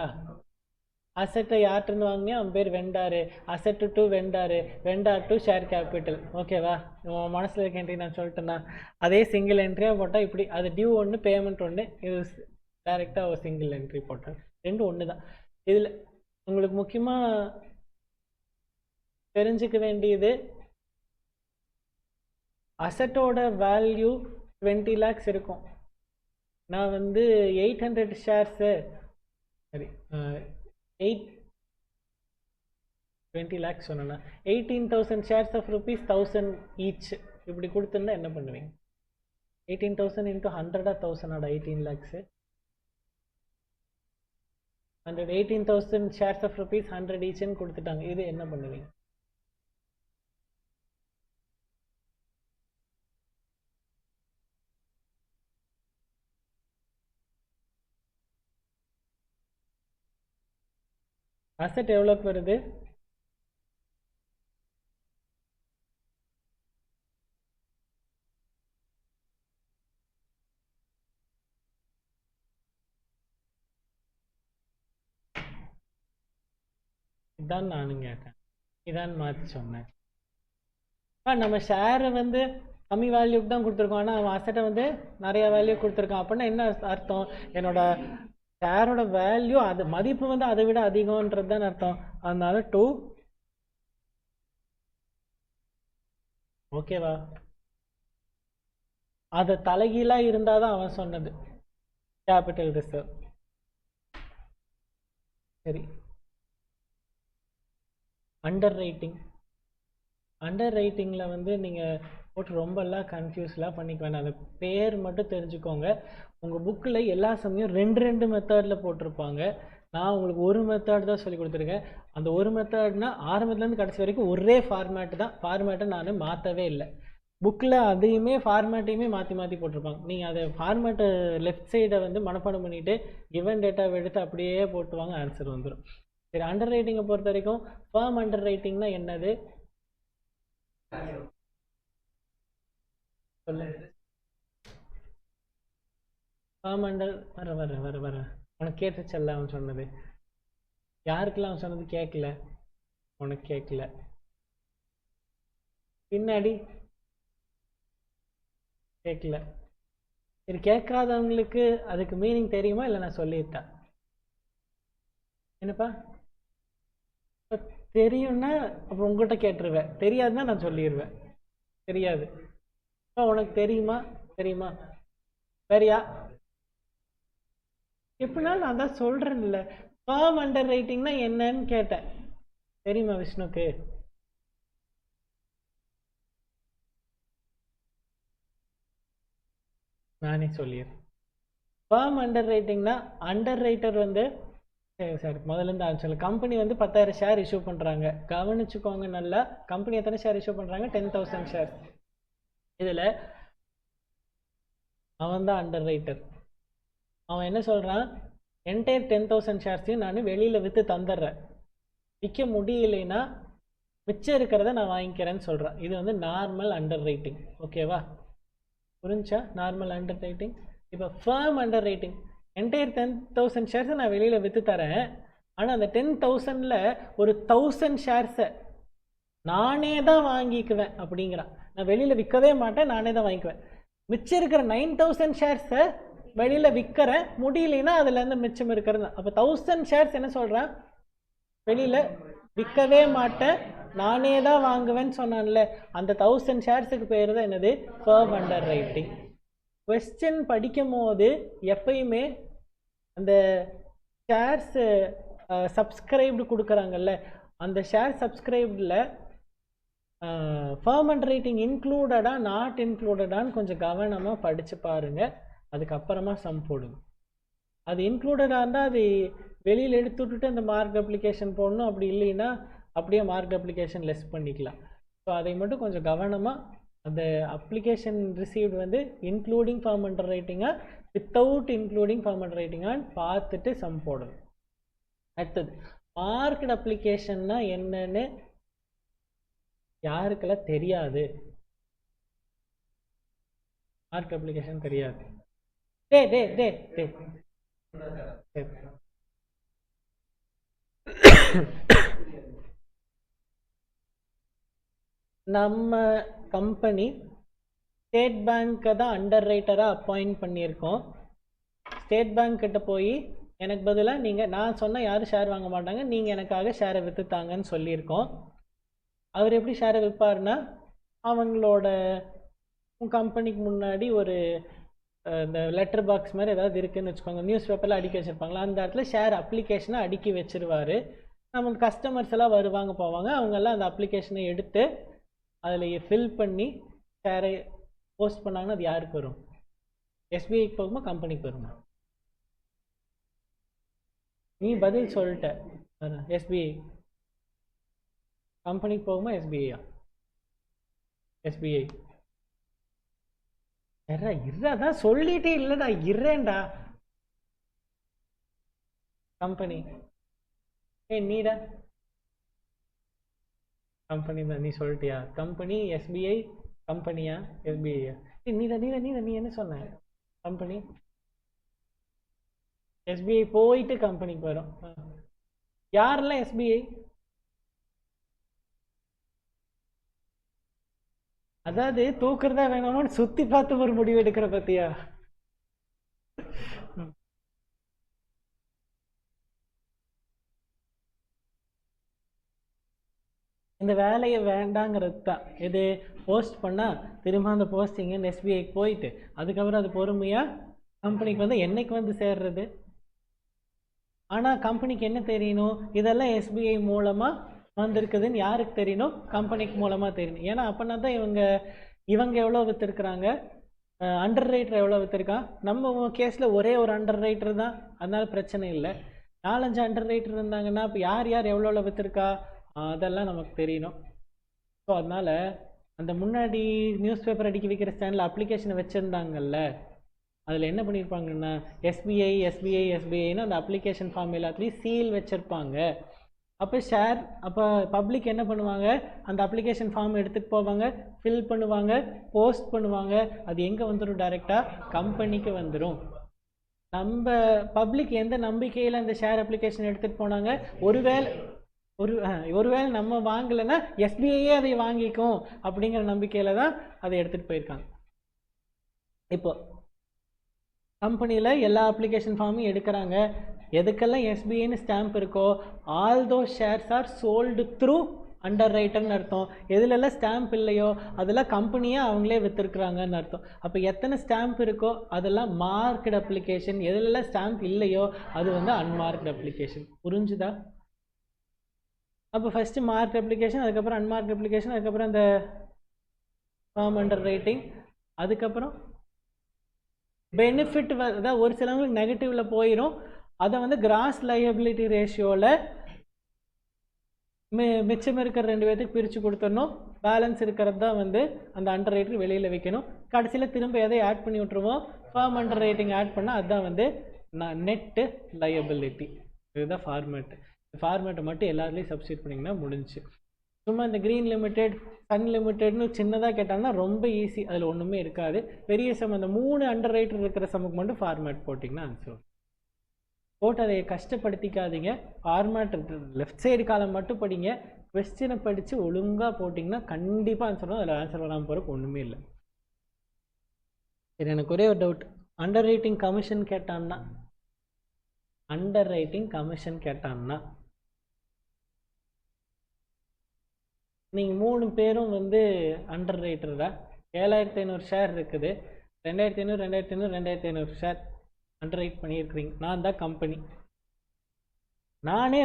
அசெட்டை யார்கிட்டருந்து வாங்கினியா அவன் பேர் vendor, asset to vendor, vendor to share capital. ஓகேவா? உன் மனசில் இருக்க என்ட்ரி நான் சொல்லிட்டேன்னா அதே சிங்கிள் என்ட்ரியாக போட்டால் இப்படி, அது டியூ ஒன்று பேமெண்ட் ஒன்று, இது டைரெக்டாக ஒரு சிங்கிள் என்ட்ரி போட்டேன். ரெண்டும் ஒன்று தான். இதில் உங்களுக்கு முக்கியமாக தெரிஞ்சுக்க வேண்டியது, அசட்டோட வேல்யூ 20 lakhs இருக்கும். நான் வந்து 800 ஷேர்ஸு, சரி 20 lakhs சொன்னேன்னா 18,000 ஷேர்ஸ் ஆஃப் rupees 1000 ஈச் இப்படி கொடுத்துருந்தா என்ன பண்ணுவீங்க? 18,000 into 100 1000 18 lakhs. 18,000 shares of rupees 100 ஈச்னு கொடுத்துட்டாங்க. இது என்ன பண்ணுவீங்க? அசெட் எவ்வளோக்கு வருது? இதான் நானும் கேட்டேன், இதான் மாற்றி சொன்னேன். நம்ம ஷேரை வந்து கம்மி வேல்யூக்கு தான் கொடுத்துருக்கோம், ஆனால் அவன் அசட்டை வந்து நிறைய வேல்யூ கொடுத்துருக்கான். அப்படின்னா என்ன அர்த்தம்? என்னோட ஷேரோட வேல்யூ, அது மதிப்பு வந்து அதை விட அதிகம்ன்றது தான் அர்த்தம். அதனால 2. ஓகேவா? அது தலைகீழாக இருந்தால் தான் அவன் சொன்னது கேபிட்டல் ரிசர்வ். சரி, அண்டர் ரைட்டிங். அண்டர் ரைட்டிங்கில் வந்து நீங்கள் போட்டு ரொம்பலாம் கன்ஃபியூஸ்லாம் பண்ணிக்க வேண்டாம். அந்த பேர் மட்டும் தெரிஞ்சுக்கோங்க. உங்கள் புக்கில் எல்லா சமயம் 2 மெத்தடில் போட்டிருப்பாங்க. நான் உங்களுக்கு ஒரு மெத்தட் தான் சொல்லி கொடுத்துருக்கேன். அந்த ஒரு மெத்தட்னா ஆரம்பத்துலேருந்து கடைசி வரைக்கும் ஒரே ஃபார்மேட்டு தான். ஃபார்மேட்டை நான் மாற்றவே இல்லை. புக்கில் அதையுமே ஃபார்மேட்டையுமே மாற்றி மாற்றி போட்டிருப்பாங்க. நீங்கள் அதை ஃபார்மேட்டை லெஃப்ட் சைடை வந்து மனப்பாடம் பண்ணிவிட்டு கிவன் டேட்டாவை எடுத்து அப்படியே போட்டுவாங்க, ஆன்சர் வந்துடும். சரி, அண்டர் ரைட்டிங்கை பொறுத்த வரைக்கும் ஃபார்ம் அண்டர் ரைட்டிங்னா என்னது சொல்லு. ஃபார்ம் அண்டர் வர உனக்கு கேட்டுச்சல்ல அவன் சொன்னது? யாருக்கெல்லாம் அவன் சொன்னது கேட்கல? உனக்கு கேட்கல, பின்னாடி கேட்கல. சரி, கேட்காதவங்களுக்கு அதுக்கு மீனிங் தெரியுமா இல்லை நான் சொல்லிட்டேன்? என்னப்பா தெரியும்னா அப்புறம் உங்கள்கிட்ட கேட்டுருவேன், தெரியாதுன்னா நான் சொல்லிடுவேன். தெரியாது உனக்கு தெரியுமா? தெரியுமா? சரியா? எப்படினாலும் நான் தான் சொல்றேன் இல்லை. ஃபார்ம் அண்டர் ரைட்டிங்னா என்னன்னு கேட்டேன். தெரியுமா விஷ்ணுக்கு? நானே சொல்லிடுறேன். ஃபார்ம் அண்டர் ரைட்டிங்னா அண்டர் ரைட்டர் வந்து சரி முதல்ல இருந்து ஆரம்பிச்சு, கம்பெனி வந்து 10,000 ஷேர் இஷ்யூ பண்ணுறாங்க. கவனிச்சுக்கோங்க நல்லா. கம்பெனி எத்தனை ஷேர் இஷ்யூ பண்ணுறாங்க? 10,000 ஷேர். இதில் அவன் தான் அண்டர் ரைட்டர். அவன் என்ன சொல்கிறான்? என்டையர் 10,000 ஷேர்ஸையும் நான் வெளியில் விற்று தந்துடுறேன். விற்க முடியலைன்னா மிச்சம் இருக்கிறத நான் வாங்கிக்கிறேன்னு சொல்கிறேன். இது வந்து நார்மல் அண்டர் ரைட்டிங். ஓகேவா? புரிஞ்சா? Normal under writing. இப்போ ஃபர்ம் அண்டர் ரைட்டிங், என்டையர் 10,000 ஷேர்ஸை நான் வெளியில் விற்று தரேன். ஆனால் அந்த 10,000ல் ஒரு 1000 ஷேர்ஸை நானே தான் வாங்கிக்குவேன் அப்படிங்கிறான். நான் வெளியில் விற்கவே மாட்டேன், நானே தான் வாங்கிக்குவேன். மிச்சம் இருக்கிற 9,000 ஷேர்ஸை வெளியில் விற்கிறேன், முடியலைன்னா அதுலேருந்து மிச்சம் இருக்கிறது தான். அப்போ 1000 ஷேர்ஸ் என்ன சொல்கிறேன், வெளியில் விற்கவே மாட்டேன், நானே தான் வாங்குவேன்னு சொன்னான்ல, அந்த 1000 ஷேர்ஸுக்கு பேர் தான் என்னது, ஃபர்ம் அண்டர் ரைட்டிங். கொஸ்டின் படிக்கும் போது எப்பயுமே அந்த ஷேர்ஸ் சப்ஸ்கிரைப்டு கொடுக்குறாங்கல்ல, அந்த ஷேர் சப்ஸ்கிரைப்டில் ஃபர்ம் அண்டர் ரைட்டிங் இன்க்ளூடடா நாட் இன்க்ளூடடான்னு கொஞ்சம் கவனமாக படித்து பாருங்கள். அதுக்கப்புறமா சம் போடுங்க. அது இன்க்ளூடடாக இருந்தால் அது வெளியில் எடுத்து விட்டுட்டு அந்த மார்க் அப்ளிகேஷன் போடணும். அப்படி இல்லைன்னா அப்படியே மார்க் அப்ளிகேஷன் லெஸ் பண்ணிக்கலாம். ஸோ அதை மட்டும் கொஞ்சம் கவனமாக, அந்த அப்ளிகேஷன் ரிசீவ்டு வந்து இன்க்ளூடிங் ஃபார்ம் அண்டர் ரைட்டிங்கா வித்தவுட் இன்க்ளூடிங் ஃபார்ம் அண்டர் ரைட்டிங்கான்னு பார்த்துட்டு சம் போடணும். அடுத்தது மார்க்டு அப்ளிகேஷன்னா என்னன்னு யாருக்கெல்லாம் தெரியாது? மார்க் அப்ளிகேஷன் தெரியாது. டே டே டே டே நம்ம கம்பெனி ஸ்டேட் பேங்க்கை தான் அண்டர் ரைட்டராக அப்பாயிண்ட் பண்ணியிருக்கோம். ஸ்டேட் பேங்க் கிட்ட போய் எனக்கு பதிலாக நீங்கள், நான் சொன்னால் யாரும் ஷேர் வாங்க மாட்டாங்க, நீங்கள் எனக்காக ஷேரை விற்றுத்தாங்கன்னு சொல்லியிருக்கோம். அவர் எப்படி ஷேரை விற்பார்னா, அவங்களோட கம்பெனிக்கு முன்னாடி ஒரு இந்த லெட்டர் பாக்ஸ் மாதிரி ஏதாவது இருக்குதுன்னு வச்சுக்கோங்க, நியூஸ் பேப்பரில் அடுக்கி வச்சுருப்பாங்களா, அந்த இடத்துல ஷேர் அப்ளிகேஷனை அடுக்கி வச்சுருவார். நமக்கு கஸ்டமர்ஸ் எல்லாம் வருவாங்க போவாங்க, அவங்கெல்லாம் அந்த அப்ளிகேஷனை எடுத்து அதில் ஃபில் பண்ணி ஷேரை போஸ்ட் பண்ணாங்கன்னா அது யாருக்கு வரும்? எஸ்பிஐக்கு போகுமா, கம்பெனிக்கு வருமா? நீ பதில் சொல்லிட்ட. எஸ்பிஐ. கம்பெனிக்கு போகுமா, எஸ்பிஐயா? எஸ்பிஐ. இருதான் சொல்லிட்டே இல்லைடா, இருறேன்டா. கம்பெனி. நீடா? கம்பெனி தான். நீ சொல்லிட்டியா? Company, SBI. கம்பெனியா, எஸ்பிஐயா? நீடா நீடா நீடா நீ என்ன சொன்ன? கம்பெனி. எஸ்பிஐ போயிட்டு கம்பெனிக்கு வரும். யாரெல்லாம் எஸ்பிஐ? அதாவது தூக்குறதா வேணும்னு சுத்தி பார்த்து ஒரு முடிவு எடுக்கிற பத்தியா? இந்த வேலையை வேண்டாங்கிறது தான். இது போஸ்ட் பண்ணால் திரும்ப அந்த போஸ்டிங் எஸ்பிஐக்கு போயிட்டு அதுக்கப்புறம் அது பொறுமையாக கம்பெனிக்கு வந்து என்னைக்கு வந்து சேர்றது. ஆனால் கம்பெனிக்கு என்ன தெரியணும், இதெல்லாம் எஸ்பிஐ மூலமாக வந்திருக்குதுன்னு யாருக்கு தெரியணும்? கம்பெனிக்கு மூலமாக தெரியணும். ஏன்னா அப்படின்னா தான் இவங்க எவ்வளோ விற்றுருக்குறாங்க, அண்டர் ரைட்டர் எவ்வளோ விற்றுருக்கான். நம்ம கேஸில் ஒரே ஒரு அண்டர் ரைட்டர் தான், அதனால பிரச்சனை இல்லை. 4-5 அண்டர் ரைட்டர் இருந்தாங்கன்னா இப்போ யார் யார் எவ்வளோ விற்றுருக்கா அதெல்லாம் நமக்கு தெரியணும். ஸோ அதனால் அந்த முன்னாடி நியூஸ் பேப்பர் அடிக்க வைக்கிற ஸ்டாண்டில் அப்ளிகேஷனை வச்சுருந்தாங்கல்ல, அதில் என்ன பண்ணியிருப்பாங்கன்னா எஸ்பிஐ எஸ்பிஐ எஸ்பிஐன்னு அந்த அப்ளிகேஷன் ஃபார்ம் எல்லாத்துலேயும் சீல் வச்சுருப்பாங்க. அப்போ பப்ளிக் என்ன பண்ணுவாங்க, அந்த அப்ளிகேஷன் ஃபார்ம் எடுத்துகிட்டு போவாங்க, ஃபில் பண்ணுவாங்க, போஸ்ட் பண்ணுவாங்க. அது எங்கே வந்துடும்? டைரெக்டாக கம்பெனிக்கு வந்துடும். நம்ம பப்ளிக் எந்த நம்பிக்கையில் அந்த ஷேர் அப்ளிகேஷன் எடுத்துகிட்டு போனாங்க, ஒருவேளை நம்ம வாங்கலைன்னா எஸ்பிஐயே அதை வாங்கிக்கும் அப்படிங்கிற நம்பிக்கையில் தான் அதை எடுத்துகிட்டு போயிருக்காங்க. இப்போ கம்பெனியில் எல்லா அப்ளிகேஷன் ஃபார்மையும் எடுக்கிறாங்க. எதுக்கெல்லாம் எஸ்பிஐன்னு ஸ்டாம்ப் இருக்கோ all those shares are sold through அண்டர் ரைட்டர்னு அர்த்தம். எதுலெல்லாம் ஸ்டாம்ப் இல்லையோ அதெல்லாம் கம்பெனியாக அவங்களே விற்றுருக்குறாங்கன்னு அர்த்தம். அப்போ எத்தனை ஸ்டாம்ப் இருக்கோ அதெல்லாம் மார்க்டு அப்ளிகேஷன், எதுலெல்லாம் ஸ்டாம்ப் இல்லையோ அது வந்து அன்மார்க்டு அப்ளிகேஷன். புரிஞ்சுதா? அப்போ ஃபஸ்ட்டு மார்க் அப்ளிகேஷன், அதுக்கப்புறம் அன்மார்க் அப்ளிகேஷன், அதுக்கப்புறம் இந்த ஃபார்ம் அண்டர் ரைட்டிங், அதுக்கப்புறம் பெனிஃபிட். அதாவது ஒரு சிலவங்களுக்கு நெகட்டிவில் போயிடும், அதை வந்து கிராஸ் லையபிலிட்டி ரேஷியோவில் மிச்சம் இருக்கிற 2 பேர்த்துக்கு பிரித்து கொடுத்துடணும். பேலன்ஸ் இருக்கிறது தான் வந்து அந்த அண்டர் ரைட்டிங் வெளியில் வைக்கணும். கடைசியில் திரும்ப எதை ஆட் பண்ணி விட்ருவோம், ஃபார்ம் அண்டர் ரைட்டிங் ஆட் பண்ணால் அதுதான் வந்து நெட்டு லையபிலிட்டி. இதுதான் ஃபார்மேட்டு. ஃபார்மேட்டை மட்டும் எல்லாத்துலேயும் சப்ஸ்டியூட் பண்ணிங்கன்னா முடிஞ்சு. சும்மா இந்த க்ரீன் லிமிடெட் சன் லிமிடெட்னு சின்னதாக கேட்டாங்கன்னா ரொம்ப ஈஸி, அதில் ஒன்றுமே இருக்காது. பெரிய சம் அந்த 3 அண்டர் ரைட்டர் இருக்கிற சமுக்கு மட்டும் ஃபார்மேட் போட்டிங்கன்னா ஆன்சர் போட்டு அதை கஷ்டப்படுத்திக்காதீங்க. ஃபார்மேட் லெஃப்ட் சைடு காலம் மட்டும் படிங்க, கொஸ்டினை படித்து ஒழுங்காக போட்டிங்கன்னா கண்டிப்பாக ஆன்சர் வரும். அதில் ஆன்சர் வராமல் போகிறதுக்கு ஒன்றுமே இல்லை. சரி, எனக்கு ஒரே ஒரு டவுட். அண்டர் ரைட்டிங் கமிஷன் கேட்டான்னா நீங்கள் 3 பேரும் வந்து அண்டர் ரைட்டரா 7500 ஷேர் இருக்குது, 2500 2500 2500 ஷேர் அண்டர் ரைட் பண்ணியிருக்கிறீங்க. நான் தான் கம்பெனி, நானே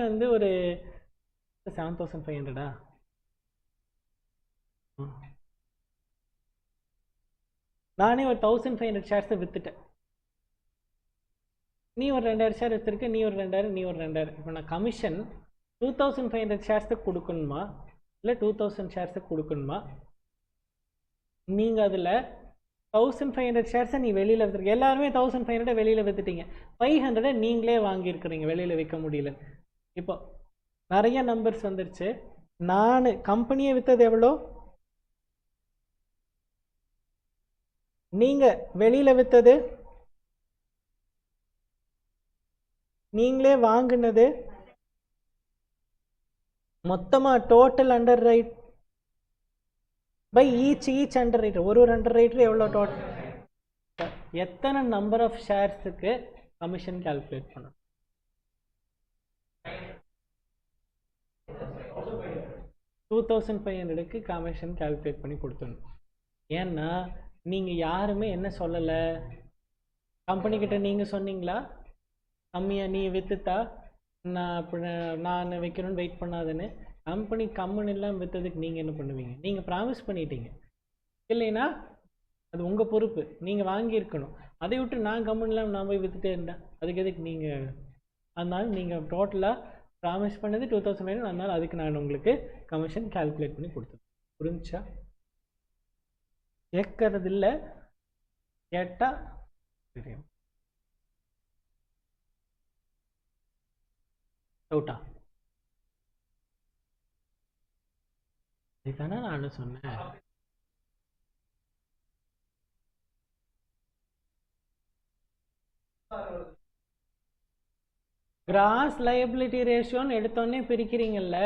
வந்து ஒரு 7500 நானே ஒரு 1500 ஷேர்ஸை விற்றுட்டேன். நீ ஒரு 2000 ஷேர் வச்சுருக்க, நீ ஒரு 2000, நீ ஒரு 2000. இப்போ நான் கமிஷன் 2500 ஷேர்ஸுக்கு கொடுக்கணுமா இல்லை 2000 ஷேர்ஸுக்கு கொடுக்கணுமா? நீங்கள் அதில் 1500 ஷேர்ஸை நீ வெளியில் விற்றுருக்க, எல்லாருமே 1500 வெளியில் விற்றுட்டீங்க, 500 நீங்களே வாங்கியிருக்கிறீங்க, வெளியில் விற்க முடியல. இப்போ நிறைய நம்பர்ஸ் வந்துருச்சு. நான் கம்பெனியை விற்றது எவ்வளோ, நீங்கள் வெளியில் விற்றது, நீங்களே வாங்கினது, மொத்தமாக total underwrite by each underwriter. ஒரு அண்டர் ரைட்டர் எவ்வளோ டோட்டல், எத்தனை நம்பர் ஆஃப் ஷேர்ஸுக்கு கமிஷன் கால்குலேட் பண்ணணும்? 2500க்கு கமிஷன் கால்குலேட் பண்ணி கொடுத்துடணும். ஏன்னா நீங்கள் யாருமே என்ன சொல்லலை, கம்பெனிக்கிட்ட நீங்கள் சொன்னீங்களா கம்மியாக நீ விற்றுத்தா நான் வைக்கணும்னு வெயிட் பண்ணாதுன்னு? கம்பெனி கம்முன்னு இல்லாமல் விற்றதுக்கு நீங்கள் என்ன பண்ணுவீங்க? நீங்கள் ப்ராமிஸ் பண்ணிட்டீங்க இல்லைன்னா அது உங்கள் பொறுப்பு, நீங்கள் வாங்கியிருக்கணும். அதை விட்டு நான் கம்முன்னு இல்லாமல் நான் போய் விற்றுட்டே இருந்தேன், அதுக்கு எதுக்கு நீங்கள்? அதனால நீங்கள் டோட்டலாக ப்ராமிஸ் பண்ணது 2500, அதனால் அதுக்கு நான் உங்களுக்கு கமிஷன் கால்குலேட் பண்ணி கொடுத்தேன். புரிஞ்சா? கேட்கறது இல்லை, கேட்டால் தெரியும். டவுட்டா? இதுதானே நானும் சொன்னேன். கிராஸ் லைபிலிட்டி ரேஷியோன்னு எடுத்தோடனே பிரிக்கிறீங்கல்ல,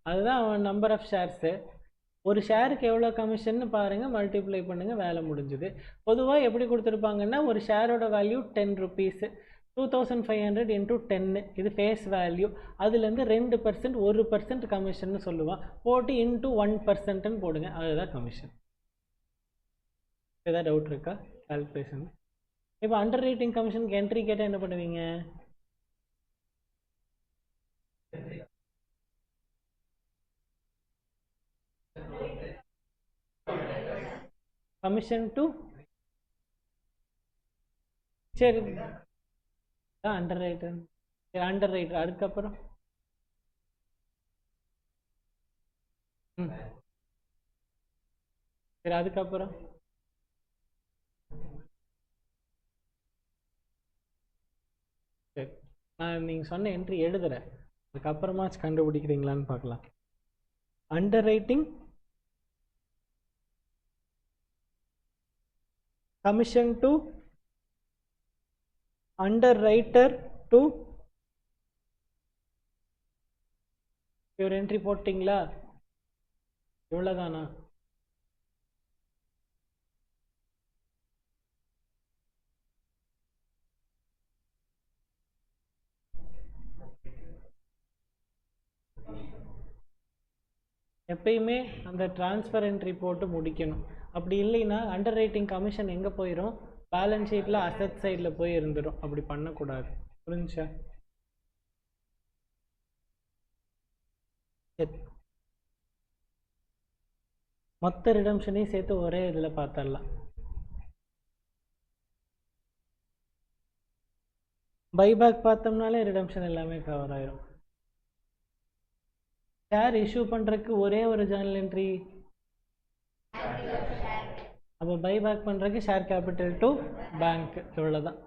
அதுதான் நம்பர் ஆஃப் ஷேர்ஸு. ஒரு ஷேருக்கு எவ்வளோ கமிஷன்னு பாருங்கள், மல்டிப்ளை பண்ணுங்கள், வேலை முடிஞ்சுது. பொதுவாக எப்படி கொடுத்துருப்பாங்கன்னா, ஒரு ஷேரோட வேல்யூ 10 ருபீஸு, 2500 இன்ட்டு 10 இது ஃபேஸ் வேல்யூ. அதுலேருந்து 2% 1% கமிஷன் சொல்லுவான், போட்டு இன்ட்டு 1%ன்னு போடுங்க, அதுதான் கமிஷன். ஏதாவது டவுட் இருக்கா கால்குலேஷன்? இப்போ அண்டர் ரைட்டிங் கமிஷனுக்கு என்ட்ரி கேட்டால் என்ன பண்ணுவீங்க? கமிஷன் டு சரி அண்டர் ரைட்டர், அண்டர் ரைட்டர். அதுக்கப்புறம் சரி, அதுக்கப்புறம் சரி, நான் நீங்கள் சொன்ன என்ட்ரி எழுதுகிறேன், அதுக்கப்புறமா கண்டுபிடிக்கிறீங்களான்னு பார்க்கலாம். Under writing commission to underwriter to your entry போட்டிங்களா? இவ்வளவுதானா? எப்பயுமே அந்த டிரான்ஸ்ஃபர் என்ட்ரி போட்டு முடிக்கணும். அப்படி இல்லைன்னா அண்டர் ரைட்டிங் கமிஷன் எங்கே போயிடும்? பேலன்ஸ் ஷீட்டில் அசட் சைடில் போய் இருந்துடும். அப்படி பண்ணக்கூடாது. புரிஞ்சா? மொத்த ரிடம்ஷனையும் சேர்த்து ஒரே இதில் பார்த்துடலாம். பைபேக் பார்த்தோம்னாலே ரிடம்ஷன் எல்லாமே கவர் ஆயிரும். ஷேர் இஷ்யூ பண்ணுறதுக்கு ஒரே ஒரு ஜர்னல் என்ட்ரி, அப்போ பைபேக் பண்ணுறதுக்கு ஷேர் கேபிட்டல் டு பேங்க், இவ்வளோதான்.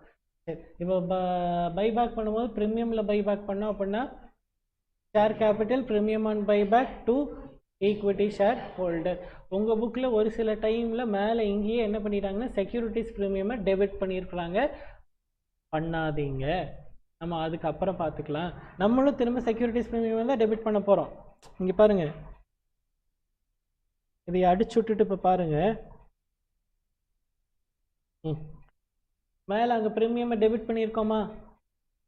சரி, இப்போ பைபேக் பண்ணும்போது ப்ரீமியமில் பைபேக் பண்ணோம் அப்படின்னா share capital premium on buyback to equity share holder. உங்கள் புக்கில் ஒரு சில டைமில் மேலே இங்கேயே என்ன பண்ணிட்டாங்கன்னா செக்யூரிட்டிஸ் ப்ரீமியமை டெபிட் பண்ணியிருக்கிறாங்க. பண்ணாதீங்க, நம்ம அதுக்கப்புறம் பார்த்துக்கலாம். நம்மளும் திரும்ப செக்யூரிட்டிஸ் ப்ரீமியம் தான் டெபிட் பண்ண போகிறோம். இங்கே பாருங்கள், இதை அடிச்சு விட்டுட்டு இப்போ பாருங்கள், மேலே அங்கே ப்ரீமியமை டெபிட் பண்ணியிருக்கோமா,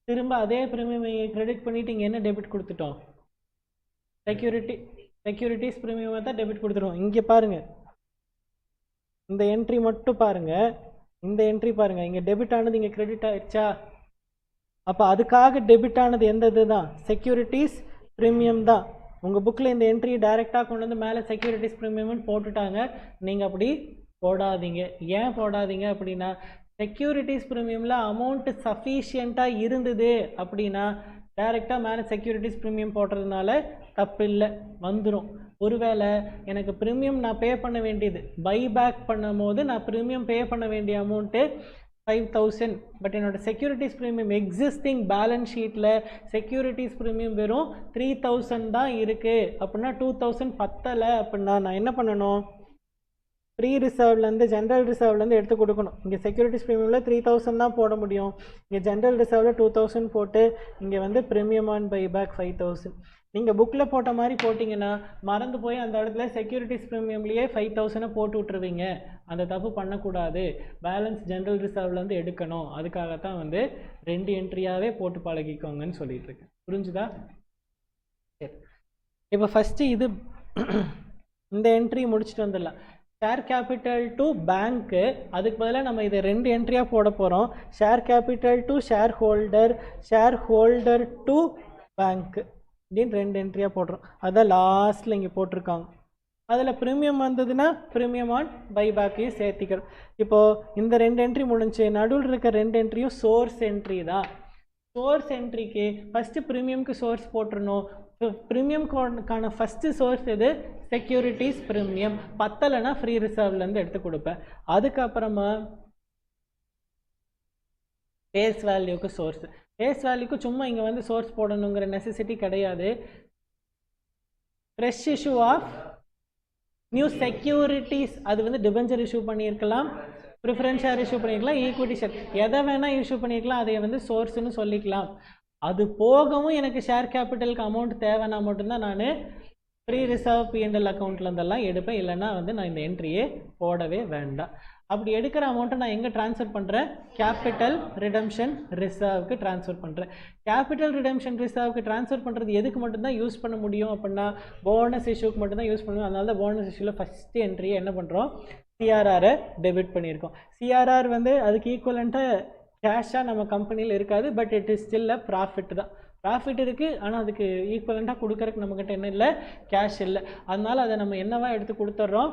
திரும்ப அதே ப்ரீமியம் கிரெடிட் பண்ணிவிட்டு இங்கே என்ன டெபிட் கொடுத்துட்டோம், செக்யூரிட்டிஸ் ப்ரீமியமை தான் டெபிட் கொடுத்துருவோம். இங்கே பாருங்கள், இந்த என்ட்ரி மட்டும் பாருங்கள், இந்த என்ட்ரி பாருங்கள், இங்கே டெபிட் ஆனது இங்கே கிரெடிட் ஆயிடுச்சா. அப்போ அதுக்காக டெபிட் ஆனது எந்த இது தான், செக்யூரிட்டிஸ் ப்ரீமியம் தான். உங்கள் புக்கில் இந்த என்ட்ரியை டைரெக்டாக கொண்டு வந்து மேலே செக்யூரிட்டிஸ் ப்ரீமியம்னு போட்டுட்டாங்க. நீங்கள் அப்படி போடாதீங்க. ஏன் போடாதீங்க அப்படின்னா, செக்யூரிட்டிஸ் ப்ரீமியமில் அமௌண்ட்டு சஃபிஷியண்ட்டாக இருந்தது அப்படின்னா டைரெக்டாக மேலே செக்யூரிட்டிஸ் ப்ரீமியம் போடுறதுனால தப்பு இல்லை, வந்துடும். ஒருவேளை எனக்கு ப்ரீமியம் நான் பே பண்ண வேண்டியது, பைபேக் பண்ணும் போது நான் ப்ரீமியம் பே பண்ண வேண்டிய அமௌண்ட்டு 5,000, பட் என்னோட செக்யூரிட்டிஸ் ப்ரீமியம் எக்ஸிஸ்டிங் பேலன்ஸ் ஷீட்டில் செக்யூரிட்டிஸ் ப்ரீமியம் வெறும் 3,000 தான் இருக்குது அப்படின்னா 2,000 பத்தலை அப்படின்னா நான் என்ன பண்ணணும், ப்ரீ ரிசர்வ்லேருந்து ஜென்ரல் ரிசர்வ்லேருந்து எடுத்து கொடுக்கணும். இங்கே செக்யூரிட்டிஸ் ப்ரீமியமில் 3,000 தான் போட முடியும். இங்கே ஜென்ரல் ரிசர்வில் 2,000 போட்டு இங்கே வந்து ப்ரீமியம் ஆன் பைபேக் 5,000. நீங்கள் புக்கில் போட்ட மாதிரி போட்டிங்கன்னா மறந்து போய் அந்த இடத்துல செக்யூரிட்டிஸ் ப்ரீமியம்லேயே 5,000 போட்டு விட்டுருவீங்க. அந்த தப்பு பண்ணக்கூடாது. பேலன்ஸ் ஜென்ரல் ரிசர்வ்லேருந்து எடுக்கணும். அதுக்காகத்தான் வந்து 2 என்ட்ரியாகவே போட்டு பழகிக்கோங்கன்னு சொல்லிட்டு இருக்கேன். புரிஞ்சுதா? சரி, இப்போ ஃபஸ்ட்டு இது இந்த என்ட்ரி முடிச்சுட்டு வந்துடலாம். ஷேர் கேபிட்டல் டு பேங்க்கு, அதுக்கு பதிலாக நம்ம இதை 2 என்ட்ரியாக போட போகிறோம். Share capital to shareholder to பேங்க்கு அப்படின்னு 2 என்ட்ரியாக போடுறோம். அதான் லாஸ்ட்டில் இங்கே போட்டிருக்காங்க. அதில் ப்ரீமியம் வந்ததுன்னா ப்ரீமியம் ஆன் பைபேக்கையும் சேர்த்திக்கிறோம். இப்போது இந்த 2 என்ட்ரி முடிஞ்சு நடுவில் இருக்க 2 என்ட்ரியும் சோர்ஸ் என்ட்ரி தான். சோர்ஸ் என்ட்ரிக்கு ஃபஸ்ட்டு ப்ரீமியம்க்கு சோர்ஸ் போட்டுருணும். ப்ரீமியம்கான ஃபஸ்ட்டு சோர்ஸ் எது, செக்யூரிட்டிஸ் ப்ரீமியம். பத்தலைன்னா ஃப்ரீ ரிசர்வ்லேருந்து எடுத்து கொடுப்பேன். அதுக்கப்புறமா ஃபேஸ் வேல்யூக்கு சோர்ஸ். ஃபேஸ் வேல்யூக்கு சும்மா இங்கே வந்து சோர்ஸ் போடணுங்கிற நெசசிட்டி கிடையாது. Fresh issue of new securities, அது வந்து டிபெஞ்சர் இஷ்யூ பண்ணியிருக்கலாம், ப்ரிஃபரன்ஸ் ஷேர் இஷ்யூ பண்ணியிருக்கலாம், ஈக்விட்டி ஷேர் எதை வேணால் இஷ்யூ பண்ணியிருக்கலாம். அதை வந்து சோர்ஸ்னு சொல்லிக்கலாம். அது போகவும் எனக்கு ஷேர் கேபிட்டலுக்கு அமௌண்ட் தேவைன்னா மட்டும்தான் நான் ப்ரீ ரிசர்வ் பிஎன்எல் அக்கௌண்ட்லேருந்தெல்லாம் எடுப்பேன். இல்லைன்னா வந்து நான் இந்த என்ட்ரியே போடவே வேண்டாம். அப்படி எடுக்கிற அமௌண்ட்டை நான் எங்கே ட்ரான்ஸ்ஃபர் பண்ணுறேன், கேபிட்டல் ரிடம்ஷன் ரிசர்வுக்கு ட்ரான்ஸ்ஃபர் பண்ணுறேன். கேபிட்டல் ரிடம்ஷன் ரிசர்வுக்கு ட்ரான்ஸ்ஃபர் பண்ணுறது எதுக்கு மட்டும்தான் யூஸ் பண்ண முடியும் அப்படின்னா, போனஸ் இஷ்யூக்கு மட்டும்தான் யூஸ் பண்ணுவோம். அதனால தான் போனஸ் இஷ்யூவில் ஃபஸ்ட்டு என்ட்ரியை என்ன பண்ணுறோம், சிஆர்ஆரை டெபிட் பண்ணியிருக்கோம். சிஆர்ஆர் வந்து அதுக்கு ஈக்குவலண்ட்டாக கேஷாக நம்ம கம்பெனியில் இருக்காது, but it is still a profit தான். ப்ராஃபிட் இருக்குது, ஆனால் அதுக்கு ஈக்குவலண்ட்டாக கொடுக்கறதுக்கு நம்மக்கிட்ட என்ன இல்லை, கேஷ் இல்லை. அதனால் அதை நம்ம என்னவா எடுத்து கொடுத்துட்றோம்,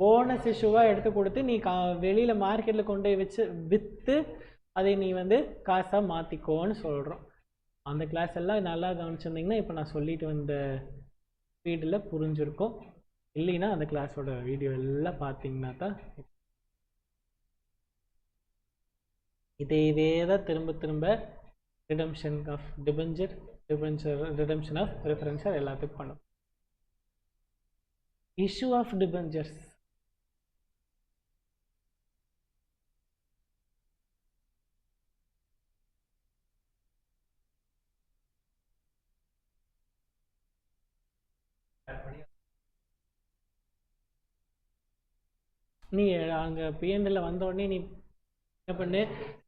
போனஸ் இஷ்யூவாக எடுத்து கொடுத்து நீ வெளியில் மார்க்கெட்டில் கொண்டு போய் வச்சு விற்று அதை நீ வந்து காசாக மாற்றிக்கோன்னு சொல்கிறோம். அந்த கிளாஸ் எல்லாம் நல்லா கவனிச்சிருந்தீங்கன்னா இப்போ நான் சொல்லிட்டு வந்த ஸ்பீடில் புரிஞ்சிருக்கும். இல்லைன்னா அந்த கிளாஸோட வீடியோ எல்லாம் பார்த்தீங்கன்னா தான் இதேவே தான் திரும்ப redemption of debenture redemption of ப்ரிஃபரன்ஸர் எல்லாத்துக்கும் பண்ணும். இஷ்யூ ஆஃப் டிபெஞ்சர்ஸ் நீ அங்கே பிஎன்எல்ல வந்தோடனே நீ என்ன பண்ணு,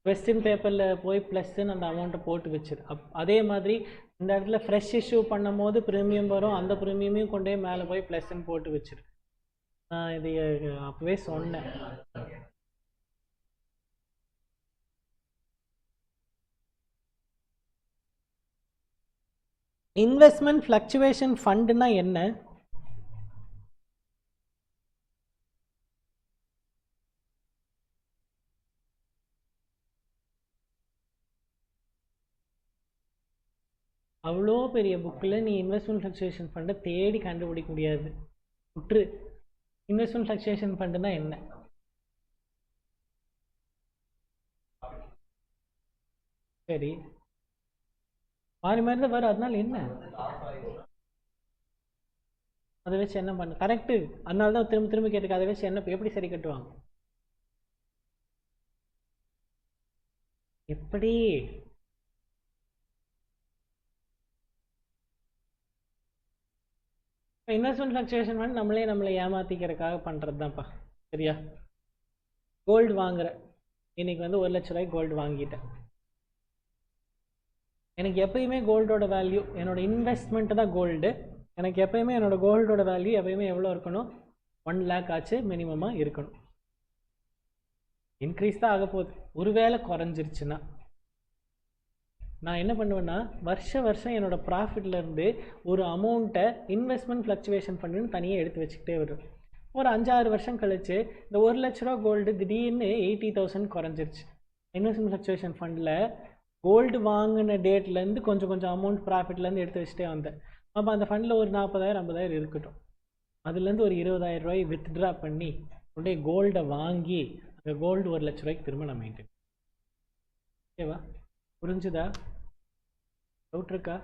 கொஸ்டின் பேப்பரில் போய் ப்ளஸ்ன்னு அந்த அமௌண்ட்டை போட்டு வச்சிரு. அதே மாதிரி இந்த இடத்துல ஃப்ரெஷ் இஷ்யூ பண்ணும் போது ப்ரீமியம் வரும், அந்த ப்ரீமியமையும் கொண்டே மேலே போய் ப்ளஸ்ன்னு போட்டு வச்சிரு. நான் இது அப்போவே சொன்னேன். இன்வெஸ்ட்மெண்ட் ஃப்ளக்சுவேஷன் ஃபண்டுனா என்ன? அவ்வளோ பெரிய புக்கில் நீ இன்வெஸ்ட்மெண்ட் ஃப்ளக்சுவேஷன் ஃபண்டை தேடி கண்டுபிடிக்க முடியாது. விட்டுரு. இன்வெஸ்ட்மெண்ட் ஃப்ளக்சுவேஷன் ஃபண்டுனா என்ன? சரி, மாறி மாறி தான் வரும். அதனால என்ன, அதை வச்சு என்ன பண்ண? கரெக்டு. அதனால தான் திரும்ப திரும்ப கேட்டுக்க. அதை வச்சு என்ன எப்படி சரி கட்டுவாங்க? எப்படி? இன்வெஸ்ட்மெண்ட் ஃப்ளக்சுவேஷன் வந்து நம்மளை ஏமாத்திக்கிறதுக்காக பண்ணுறது தான்ப்பா. சரியா? கோல்டு வாங்குற இன்னைக்கு வந்து 1 லட்ச ரூபாய்க்கு கோல்டு வாங்கிட்டேன். எனக்கு எப்பயுமே கோல்டோட வேல்யூ, என்னோட இன்வெஸ்ட்மெண்ட் தான் கோல்டு. எனக்கு எப்பயுமே என்னோட கோல்டோட வேல்யூ எப்பயுமே எவ்வளோ இருக்கணும்? 1 லேக் ஆச்சு மினிமமாக இருக்கணும். இன்க்ரீஸ் தான் ஆக போகுது. ஒருவேளை குறைஞ்சிருச்சுன்னா நான் என்ன பண்ணுவேன்னா, வருஷம் என்னோட ப்ராஃபிட்லேருந்து ஒரு அமௌண்ட்டை இன்வெஸ்ட்மெண்ட் ஃப்ளக்சுவேஷன் ஃபண்டுன்னு தனியாக எடுத்து வச்சுக்கிட்டே வரும். ஒரு 5-6 வருஷம் கழிச்சு இந்த 1 லட்ச ரூபா கோல்டு திடீர்னு 80,000 குறைஞ்சிருச்சு. இன்வெஸ்ட்மெண்ட் ஃப்ளக்சுவேஷன் ஃபண்டில் கோல்டு வாங்கின டேட்லேருந்து கொஞ்சம் அமௌண்ட் ப்ராஃபிட்லேருந்து எடுத்து வச்சுட்டே வந்தேன். அப்போ அந்த ஃபண்டில் ஒரு 40,000-50,000 இருக்கட்டும். அதுலேருந்து ஒரு 20,000 ரூபாய் வித்ட்ரா பண்ணி உடனே கோல்டை வாங்கி அந்த கோல்டு 1 லட்ச ரூபாய்க்கு திரும்ப நான் மெயின்டைன். ஓகேவா? புரிஞ்சுதா? டவுட் இருக்கா?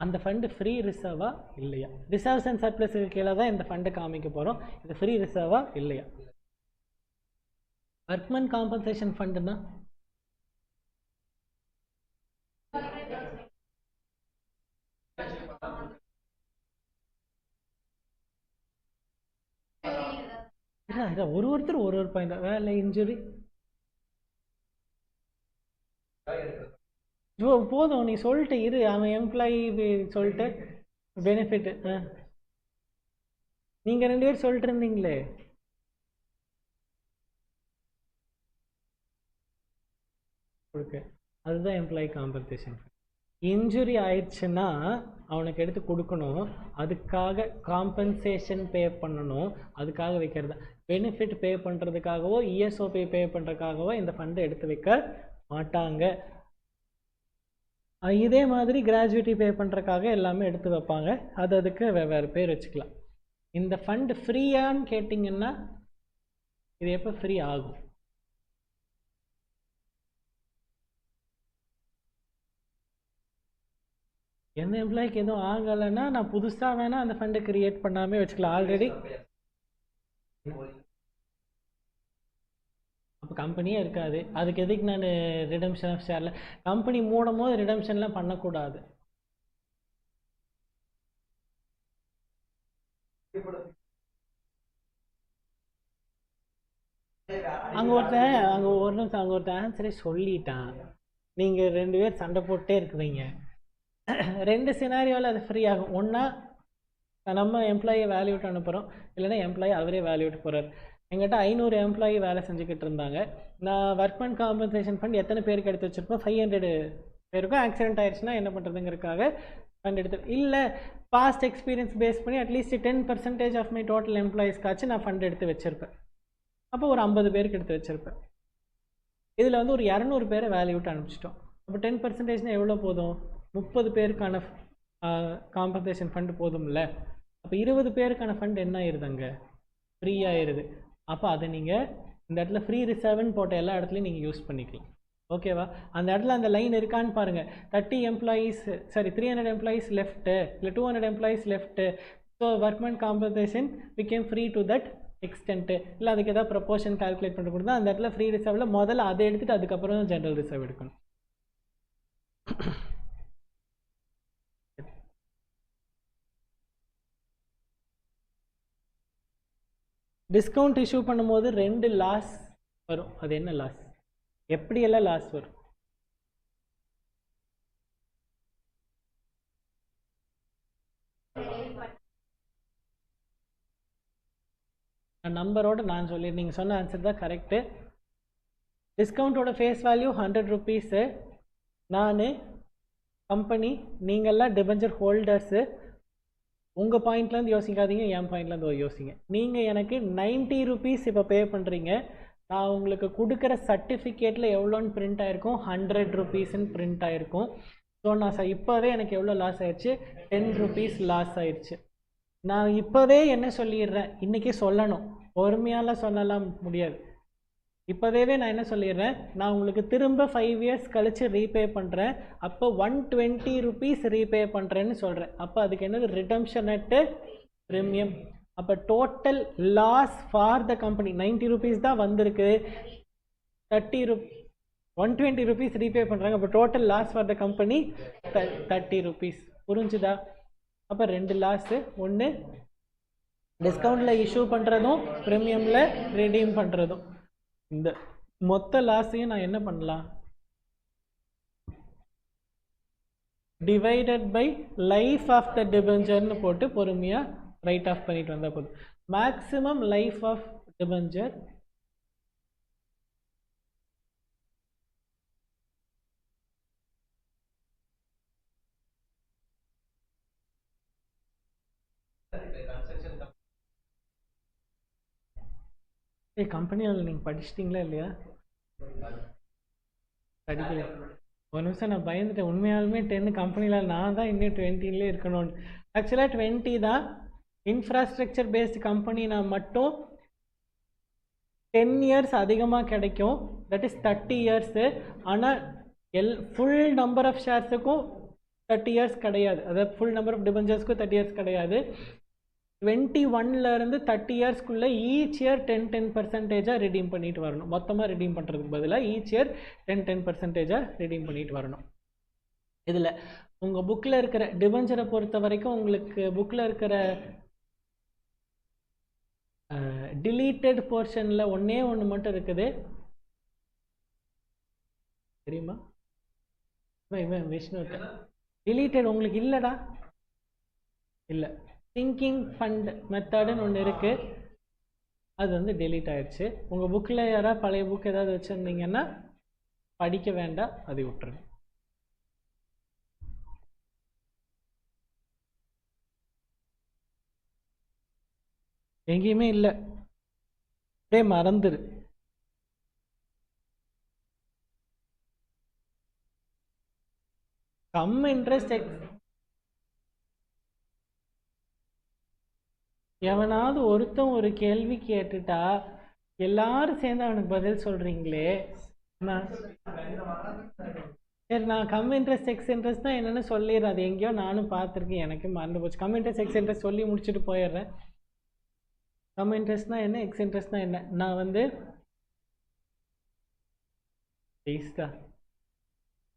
அந்த ஃபண்டு ஃப்ரீ ரிசர்வா இல்லையா? ரிசர்வ்ஸ் அண்ட் சர்ப்ளஸுக்கு கீழே தான் இந்த ஃபண்டை காமிக்க போகிறோம். இது ஃப்ரீ ரிசர்வா இல்லையா? ஒர்க்மேன் காம்பன்சேஷன் ஃபண்டுன்னா ஒருத்தர் ஒரு பாயிண்ட். வேலை, இன்ஜுரி போதும். நீ சொல்லிட்டு இரு. அவன் எம்ப்ளாயி சொல்லிட்டு பெனிஃபிட் நீங்கள் 2 பேர் சொல்லிட்டு இருந்தீங்களே. அதுதான் எம்ப்ளாயி காம்பன்சேஷன். இன்ஜுரி ஆயிடுச்சுன்னா அவனுக்கு எடுத்து கொடுக்கணும், அதுக்காக காம்பன்சேஷன் பே பண்ணணும், அதுக்காக வைக்கிறது. பெனிஃபிட் பே பண்ணுறதுக்காகவோ இஎஸ்ஓபி பே பண்ணுறதுக்காகவோ இந்த ஃபண்டை எடுத்து வைக்க மாட்டாங்க. இதே மாதிரி கிராஜுவிட்டி பே பண்ணுறதுக்காக எல்லாமே எடுத்து வைப்பாங்க. அதுக்கு வெவ்வேறு பேர் வச்சுக்கலாம். இந்த ஃபண்டு ஃப்ரீயான்னு கேட்டிங்கன்னா இது எப்போ ஃப்ரீ ஆகும்? எந்த எம்ப்ளாய்க்கு எதுவும் ஆகலைன்னா நான் புதுசாக வேணால் அந்த ஃபண்டை கிரியேட் பண்ணாமே வச்சுக்கலாம். ஆல்ரெடி அப்போ கம்பெனியே இருக்காது. அதுக்கு எதுக்கு நான் ரிடம்ஷன் ஆஃப் ஷேரில்? கம்பெனி மூடும் போது ரிடம்ஷன்லாம் பண்ணக்கூடாது. அங்கே ஒருத்தன் ஆன்சரே சொல்லிட்டான். நீங்கள் 2 பேர் சண்டை போட்டே இருக்கிறீங்க. 2 சினாரியோவில் அது ஃப்ரீ ஆகும். ஒன்றா நம்ம எம்ப்ளாயை வேல்யூட் அனுப்புகிறோம், இல்லைன்னா எம்ப்ளாயி அவரே வேல்யூட் போகிறார். எங்கிட்ட 500 எம்ப்ளாயி வேலை செஞ்சுக்கிட்டு இருந்தாங்க. நான் ஒர்க்மேன் காம்பன்சேஷன் ஃபண்ட் எத்தனை பேருக்கு எடுத்து வச்சுருப்போம்? 500 பேருக்கும் ஆக்சிடென்ட் ஆயிடுச்சுன்னா என்ன பண்ணுறதுங்கிறதுக்காக ஃபண்ட் எடுத்து, இல்லை பாஸ்ட் எக்ஸ்பீரியன்ஸ் பேஸ் பண்ணி அட்லீஸ்ட் 10% ஆஃப் மை டோட்டல் எம்ப்ளாயிஸ்க்காச்சும் நான் ஃபண்ட் எடுத்து வச்சுருப்பேன். அப்போ ஒரு 50 பேருக்கு எடுத்து வச்சுருப்பேன். இதில் வந்து ஒரு 200 பேரை வேல்யூட் அனுப்பிச்சிட்டோம். அப்போ 10% எவ்வளோ போதும்? 30 பேருக்கான காம்பன்சேஷன் ஃபண்டு போதும்ல. அப்போ 20 பேருக்கான ஃபண்ட் என்ன ஆயிடுதுங்க? ஃப்ரீ ஆயிடுது. அப்போ அதை நீங்கள் இந்த இடத்துல ஃப்ரீ ரிசர்வ்னு போட்ட எல்லா இடத்துலையும் நீங்கள் யூஸ் பண்ணிக்கலாம். ஓகேவா? அந்த இடத்துல அந்த லைன் இருக்கான்னு பாருங்கள். 300 எம்ப்ளாயீஸ் லெஃப்ட்டு, இல்லை 200 employees left. So workman compensation become free to that extent. இல்லை அதுக்கு ஏதாவது ப்ரொபோர்ஷன் கால்குலேட் பண்ணி கொடுத்தா அந்த இடத்துல ஃப்ரீ ரிசர்வில் முதல்ல அதை எடுத்துகிட்டு அதுக்கப்புறம் ஜென்ரல் ரிசர்வ் எடுக்கணும். டிஸ்கவுண்ட் இஷ்யூ பண்ணும்போது 2 லாஸ் வரும். அது என்ன லாஸ்? எப்படியெல்லாம் லாஸ் வரும்? நம்பரோட நான் சொல்லி, நீங்கள் சொன்ன ஆன்சர் தான் கரெக்டு. டிஸ்கவுண்ட்டோட ஃபேஸ் வேல்யூ 100 ருபீஸு. நான் கம்பெனி, நீங்கள்லாம் டிபெஞ்சர் ஹோல்டர்ஸு. உங்கள் பாயிண்ட்லேருந்து யோசிக்காதீங்க, என் பாயிண்ட்லேருந்து யோசிங்க. நீங்கள் எனக்கு 90 ருபீஸ் இப்போ பே பண்ணுறீங்க. நான் உங்களுக்கு கொடுக்குற சர்டிஃபிகேட்டில் எவ்வளோன்னு பிரிண்ட் ஆகிருக்கும்? 100 ருபீஸ்ன்னு பிரிண்ட் ஆகிருக்கும். ஸோ நான் இப்போவே எனக்கு எவ்வளோ லாஸ் ஆயிடுச்சு? 10 ருபீஸ் லாஸ் ஆயிடுச்சு. நான் இப்போவே என்ன சொல்லிடுறேன், இன்றைக்கி சொல்லணும், பொறுமையாலாம் சொல்லலாம் முடியாது. இப்போதேவே நான் என்ன சொல்லிடுறேன், நான் உங்களுக்கு திரும்ப 5 இயர்ஸ் கழித்து ரீபே பண்ணுறேன், அப்போ 120 rupees ரீபே பண்ணுறேன்னு சொல்கிறேன். அப்போ அதுக்கு என்னது ரிடம்ஷன் அட்டு ப்ரீமியம். அப்போ total loss for the company 90 rupees தான் வந்திருக்கு, 120 rupees ரீபே பண்ணுறாங்க. அப்போ total loss for the company 30 rupees. புரிஞ்சுதா? அப்போ 2 லாஸு, ஒன்று டிஸ்கவுண்டில் இஷ்யூ பண்ணுறதும் ப்ரீமியமில் ரிடீம் பண்ணுறதும். இந்த மொத்த லாஸையும் நான் என்ன பண்ணலாம், divided by life of the டிபெஞ்சர்னு போட்டு பொறுமையாக ரைட் ஆஃப் பண்ணிட்டு வந்தால் போதும். மேக்ஸிமம் லைஃப் ஆஃப் டிபெஞ்சர் கம்பெனியில் நீங்கள் படிச்சிட்டிங்களா இல்லையா? படிக்கல. ஒரு நிமிஷம் நான் பயந்துட்டேன். உண்மையாலுமே 10 கம்பெனியில் நான் தான் இன்னும் 20லே இருக்கணும்னு. ஆக்சுவலாக 20 தான். இன்ஃப்ராஸ்ட்ரக்சர் பேஸ்டு கம்பெனினா மட்டும் 10 இயர்ஸ் அதிகமாக கிடைக்கும், தட் இஸ் 30 இயர்ஸு. ஆனால் ஃபுல் நம்பர் ஆஃப் ஷேர்ஸுக்கும் 30 இயர்ஸ் கிடையாது, அதாவது ஃபுல் நம்பர் ஆஃப் டிபெஞ்சர்ஸ்க்கும் 30 இயர்ஸ் கிடையாது. 21லேருந்து 30 இயர்ஸ்க்குள்ளே ஈச் இயர் 10% ரிடீம் பண்ணிட்டு வரணும். மொத்தமாக ரிடீம் பண்ணுறதுக்கு பதிலாக ஈச் இயர் 10% ரிடீம் பண்ணிட்டு வரணும். இதில் உங்கள் புக்கில் இருக்கிற டிபெஞ்சரை பொறுத்த வரைக்கும் உங்களுக்கு புக்கில் இருக்கிற டிலீட்டட் போர்ஷனில் ஒன்றே ஒன்று மட்டும் இருக்குது, தெரியுமா? இவன் விஷ்ணு டிலீட்டட் உங்களுக்கு இல்லைடா, இல்லை. திங்கிங் ஃபண்ட் மெத்தடுன்னு ஒன்று இருக்குது, அது வந்து டெலீட் ஆகிடுச்சு. உங்கள் புக்கில் யாராவது பழைய புக் ஏதாவது வச்சுருந்தீங்கன்னா படிக்க வேண்டாம், அதை விட்டுருங்க. எங்கேயுமே இல்லை, அப்படியே மறந்துடு. கம் இன்ட்ரெஸ்ட் எவனாவது ஒருத்தன் ஒரு கேள்வி கேட்டுட்டா எல்லாரும் சேர்ந்து அவனுக்கு பதில் சொல்றீங்களே. சரி, நான் கம் இன்ட்ரெஸ்ட் எக்ஸ் இன்ட்ரெஸ்ட் தான் என்னன்னு சொல்லிடுறேன். அது எங்கேயோ நானும் பார்த்துருக்கேன், எனக்கு மறந்து போச்சு. கம் இன்ட்ரெஸ்ட் எக்ஸ் இன்ட்ரெஸ்ட் சொல்லி முடிச்சுட்டு போயிடுறேன். கம் இன்ட்ரெஸ்ட்னா என்ன, எக்ஸ் இன்ட்ரெஸ்ட்னா என்ன? நான் வந்து ப்ளீஸ்டா,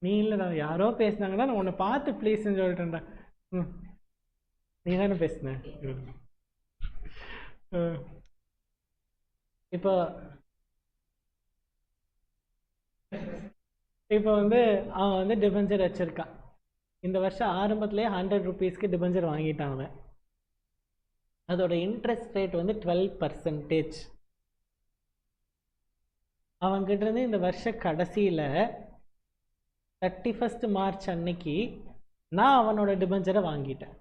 நீ இல்லைடா, யாரோ பேசினாங்கன்னா நான் உன்னை பார்த்து ப்ளீஸ்ன்னு சொல்லிட்டேன்டா. நீ தானே பேசுன. இப்போ வந்து அவன் வந்து டிபெஞ்சர் வச்சிருக்கான். இந்த வருஷம் ஆரம்பத்திலே 100 rupeesக்கு டிபெஞ்சர் வாங்கிட்டான் அவன். அதோட இன்ட்ரெஸ்ட் ரேட் வந்து 12%. அவன்கிட்ட இருந்து இந்த வருஷ கடைசியில் 31st March அன்னைக்கு நான் அவனோட டிபெஞ்சரை வாங்கிட்டேன்.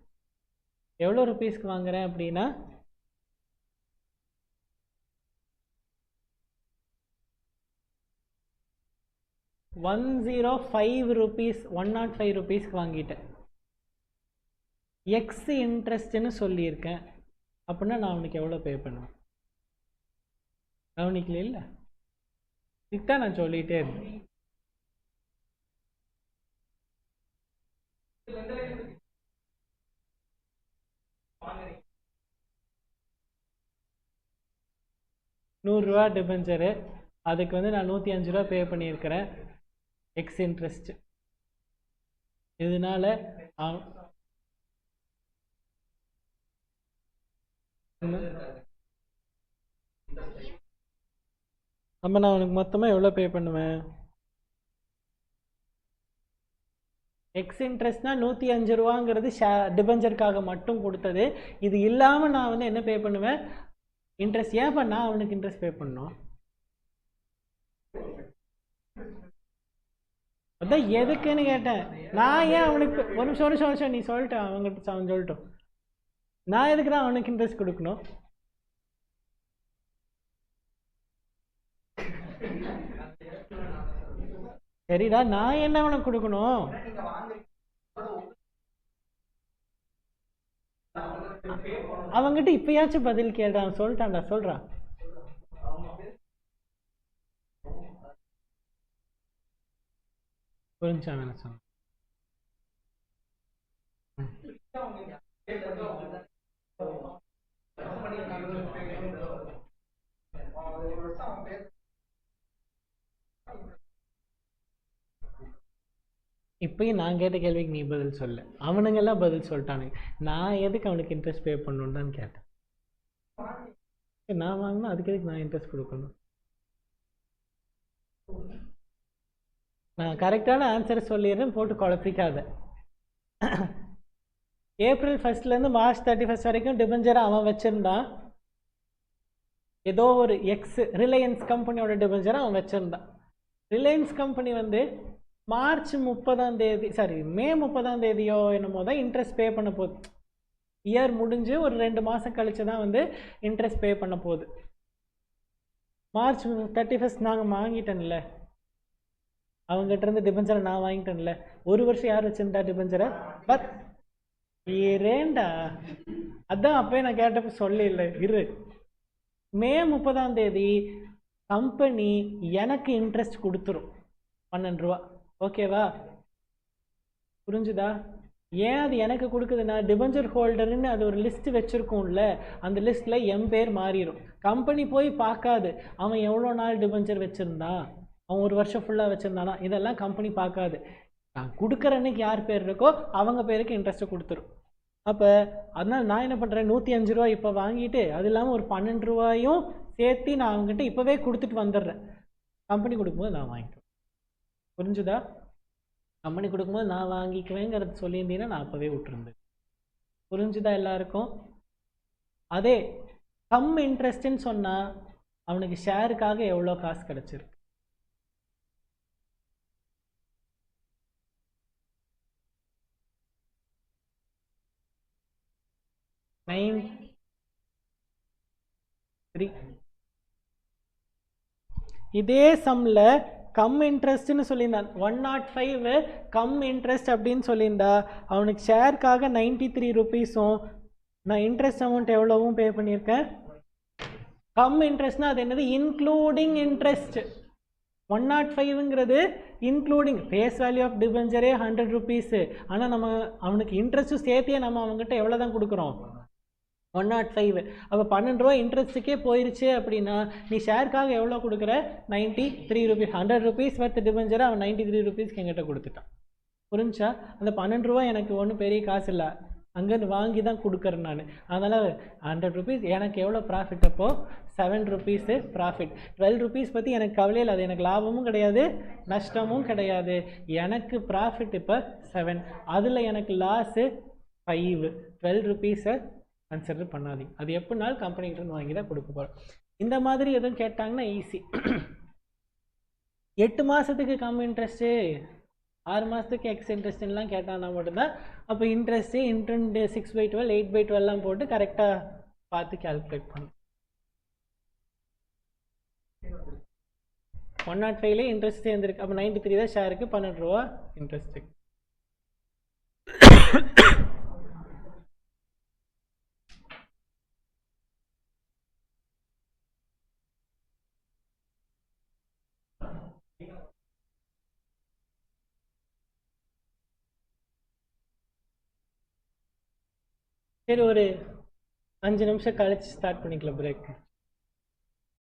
எவ்வளோ ருபீஸ்க்கு வாங்குறேன் அப்படின்னா 105 rupees, 105 rupeesக்கு வாங்கிட்டேன். எக்ஸ் இன்ட்ரெஸ்ட்னு சொல்லியிருக்கேன் அப்படின்னா நான் அவனுக்கு எவ்வளோ பே பண்ணுவேன்? கவனிக்கல இல்லை, இதுதான் நான் சொல்லிகிட்டே இருந்தேன். ₹100 டிபெஞ்சரு, அதுக்கு வந்து நான் ₹105 பே பண்ணியிருக்கிறேன் எக்ஸ் இன்ட்ரெஸ்ட். இதனால நம்ம நான் அவனுக்கு மொத்தமாக எவ்வளோ பே பண்ணுவேன்? எக்ஸ் இன்ட்ரெஸ்ட்னா ₹105ங்கிறது டிபெஞ்சருக்காக மட்டும் கொடுத்தது. இது இல்லாமல் நான் வந்து என்ன பே பண்ணுவேன்? இன்ட்ரெஸ்ட். ஏன் பண்ணா அவனுக்கு இன்ட்ரெஸ்ட் பே பண்ணணும்? அதான் எதுக்குன்னு கேட்டேன். நான் ஏன் அவனுக்கு ஒரு நிமிஷம் நீ சொல்லிட்டேன், அவங்ககிட்ட அவன் சொல்லிட்டோம். நான் எதுக்கு தான் அவனுக்கு இன்ட்ரெஸ்ட் கொடுக்கணும்? சரிடா, நான் என்ன அவனுக்கு கொடுக்கணும்? அவங்கிட்ட இப்பயாச்சும் பதில் கேட்டான், சொல்லிட்டான்டா, சொல்றான். புரிஞ்சா வேணா சொன்னேன். இப்பயும் நான் கேட்ட கேள்விக்கு நீ பதில் சொல்ல, அவனுங்கெல்லாம் பதில் சொல்லிட்டானுங்க. நான் எதுக்கு அவனுக்கு இன்ட்ரெஸ்ட் பே பண்ணணும்னு தான் கேட்டேன். நான் வாங்கினா அதுக்கு எதுக்கு நான் இன்ட்ரெஸ்ட் கொடுக்கணும்? நான் கரெக்டான ஆன்சரை சொல்லிடுறேன், போட்டு குழப்பிக்காத. ஏப்ரல் 1 மார்ச் 31 வரைக்கும் டிபெஞ்சரை அவன் வச்சிருந்தான். ஏதோ ஒரு எக்ஸ் ரிலையன்ஸ் கம்பெனியோட டிபெஞ்சரை அவன் வச்சிருந்தான். Reliance company March 30 sorry May 30 என்னமோ தான் இன்ட்ரெஸ்ட் பே பண்ண போகுது. இயர் முடிஞ்சு ஒரு 2 மாதம் கழிச்சு தான் இன்ட்ரெஸ்ட் பே பண்ண போகுது. மார்ச் 31 நாங்கள் வாங்கிட்டேன்ல, அவங்ககிட்ட இருந்து டிபெஞ்சரை நான் வாங்கிட்டேன்ல. ஒரு வருஷம் யார் வச்சிருந்தா டிபெஞ்சரை? பட் ஏண்டா, அதான் அப்பயே நான் கேட்டப்ப சொல்லல. இரு, மே 30 கம்பெனி எனக்கு இன்ட்ரெஸ்ட் கொடுத்துரும் 12 ரூபா. ஓகேவா? புரிஞ்சுதா? ஏன் அது எனக்கு கொடுக்குதுன்னா, டிபெஞ்சர் ஹோல்டர்னு அது ஒரு லிஸ்ட் வச்சிருக்கோம்ல, அந்த லிஸ்ட்ல என் பேர் மாறிடும். கம்பெனி போய் பார்க்காது அவன் எவ்வளோ நாள் டிபெஞ்சர் வச்சிருந்தான், அவன் ஒரு வருஷம் ஃபுல்லாக வச்சிருந்தானா, இதெல்லாம் கம்பெனி பார்க்காது. நான் கொடுக்குற அன்னைக்கு யார் பேர் இருக்கோ அவங்க பேருக்கு இன்ட்ரெஸ்ட்டை கொடுத்துரும். அப்போ அதனால் நான் என்ன பண்ணுறேன், 105 ரூபா இப்போ வாங்கிட்டு அது இல்லாமல் ஒரு 12 ரூபாயும் சேர்த்து நான் அவங்ககிட்ட இப்போவே கொடுத்துட்டு வந்துடுறேன். கம்பெனி கொடுக்கும்போது நான் வாங்கிக்குவேன். புரிஞ்சுதா? கம்பெனி கொடுக்கும்போது நான் வாங்கிக்குவேங்கிறது சொல்லியிருந்தீங்கன்னா நான் அப்போவே விட்டுருந்தேன். புரிஞ்சுதா எல்லாருக்கும்? அதே கம் இன்ட்ரெஸ்ட்ன்னு சொன்னால் அவனுக்கு ஷேருக்காக எவ்வளோ காசு கிடச்சிருக்கு. இதே சம்ல கம் இன்ட்ரெஸ்ட்னு சொல்லியிருந்தான் 105 கம் இன்ட்ரெஸ்ட் அப்படின்னு சொல்லியிருந்தா அவனுக்கு ஷேருக்காக 93 ருபீஸும் நான் இன்ட்ரெஸ்ட் அமௌண்ட் எவ்வளவும் பே பண்ணியிருக்கேன். கம் இன்ட்ரெஸ்ட்னா அது என்னது? Including interest. 105ங்கிறது இன்க்ளூடிங் ஃபேஸ் வேல்யூ ஆஃப் டிபெஞ்சரே 100 ருபீஸு. ஆனால் நம்ம அவனுக்கு இன்ட்ரெஸ்ட்டும் சேர்த்தியே நம்ம அவங்ககிட்ட எவ்வளோ தான் கொடுக்குறோம்? 105. அப்போ 12 ரூபா இன்ட்ரெஸ்ட்டுக்கே போயிருச்சு அப்படின்னா நீ ஷேருக்காக எவ்வளோ கொடுக்குற? 93 ருபீஸ். 100 ருபீஸ் வர்த்து டிபெஞ்சரை அவன் 93 ருபீஸ்க்கு எங்கிட்ட கொடுத்துட்டான். புரிஞ்சா? அந்த 12 ரூபா எனக்கு ஒன்றும் பெரிய காசு இல்லை, அங்கேருந்து வாங்கி தான் கொடுக்குறேன் நான். அதனால் 100 ருபீஸ் எனக்கு எவ்வளோ ப்ராஃபிட்? அப்போது 7 ருபீஸு ப்ராஃபிட். 12 ருபீஸ் பற்றி எனக்கு கவலையே இல்லை, அது எனக்கு லாபமும் கிடையாது நஷ்டமும் கிடையாது. எனக்கு ப்ராஃபிட் இப்போ 7, அதில் எனக்கு லாஸு 5. 12 ருபீஸை கன்சிடர் பண்ணாதீங்க. அது எப்படினாலும் கம்பெனிகிட்ட வாங்கி தான் கொடுக்க போகிறோம். இந்த மாதிரி எதுவும் கேட்டாங்கன்னா ஈஸி. 8 மாதத்துக்கு கம் இன்ட்ரெஸ்ட்டு, 6 மாதத்துக்கு எக்ஸ் இன்ட்ரெஸ்ட்லாம் கேட்டாங்கன்னா மட்டும்தான் அப்போ இன்ட்ரெஸ்ட்டு இன்ட்ரெண்ட் 6/12 8/12 போட்டு கரெக்டாக பார்த்து கால்குலேட் பண்ணும். 105லே இன்ட்ரெஸ்ட் சேர்ந்துருக்கு. அப்போ 93 தான் ஷேருக்கு, 12 ரூபா இன்ட்ரெஸ்ட்டு. சரி, ஒரு 5 நிமிஷம் கழிச்சு ஸ்டார்ட் பண்ணிக்கலாம் பிரேக்.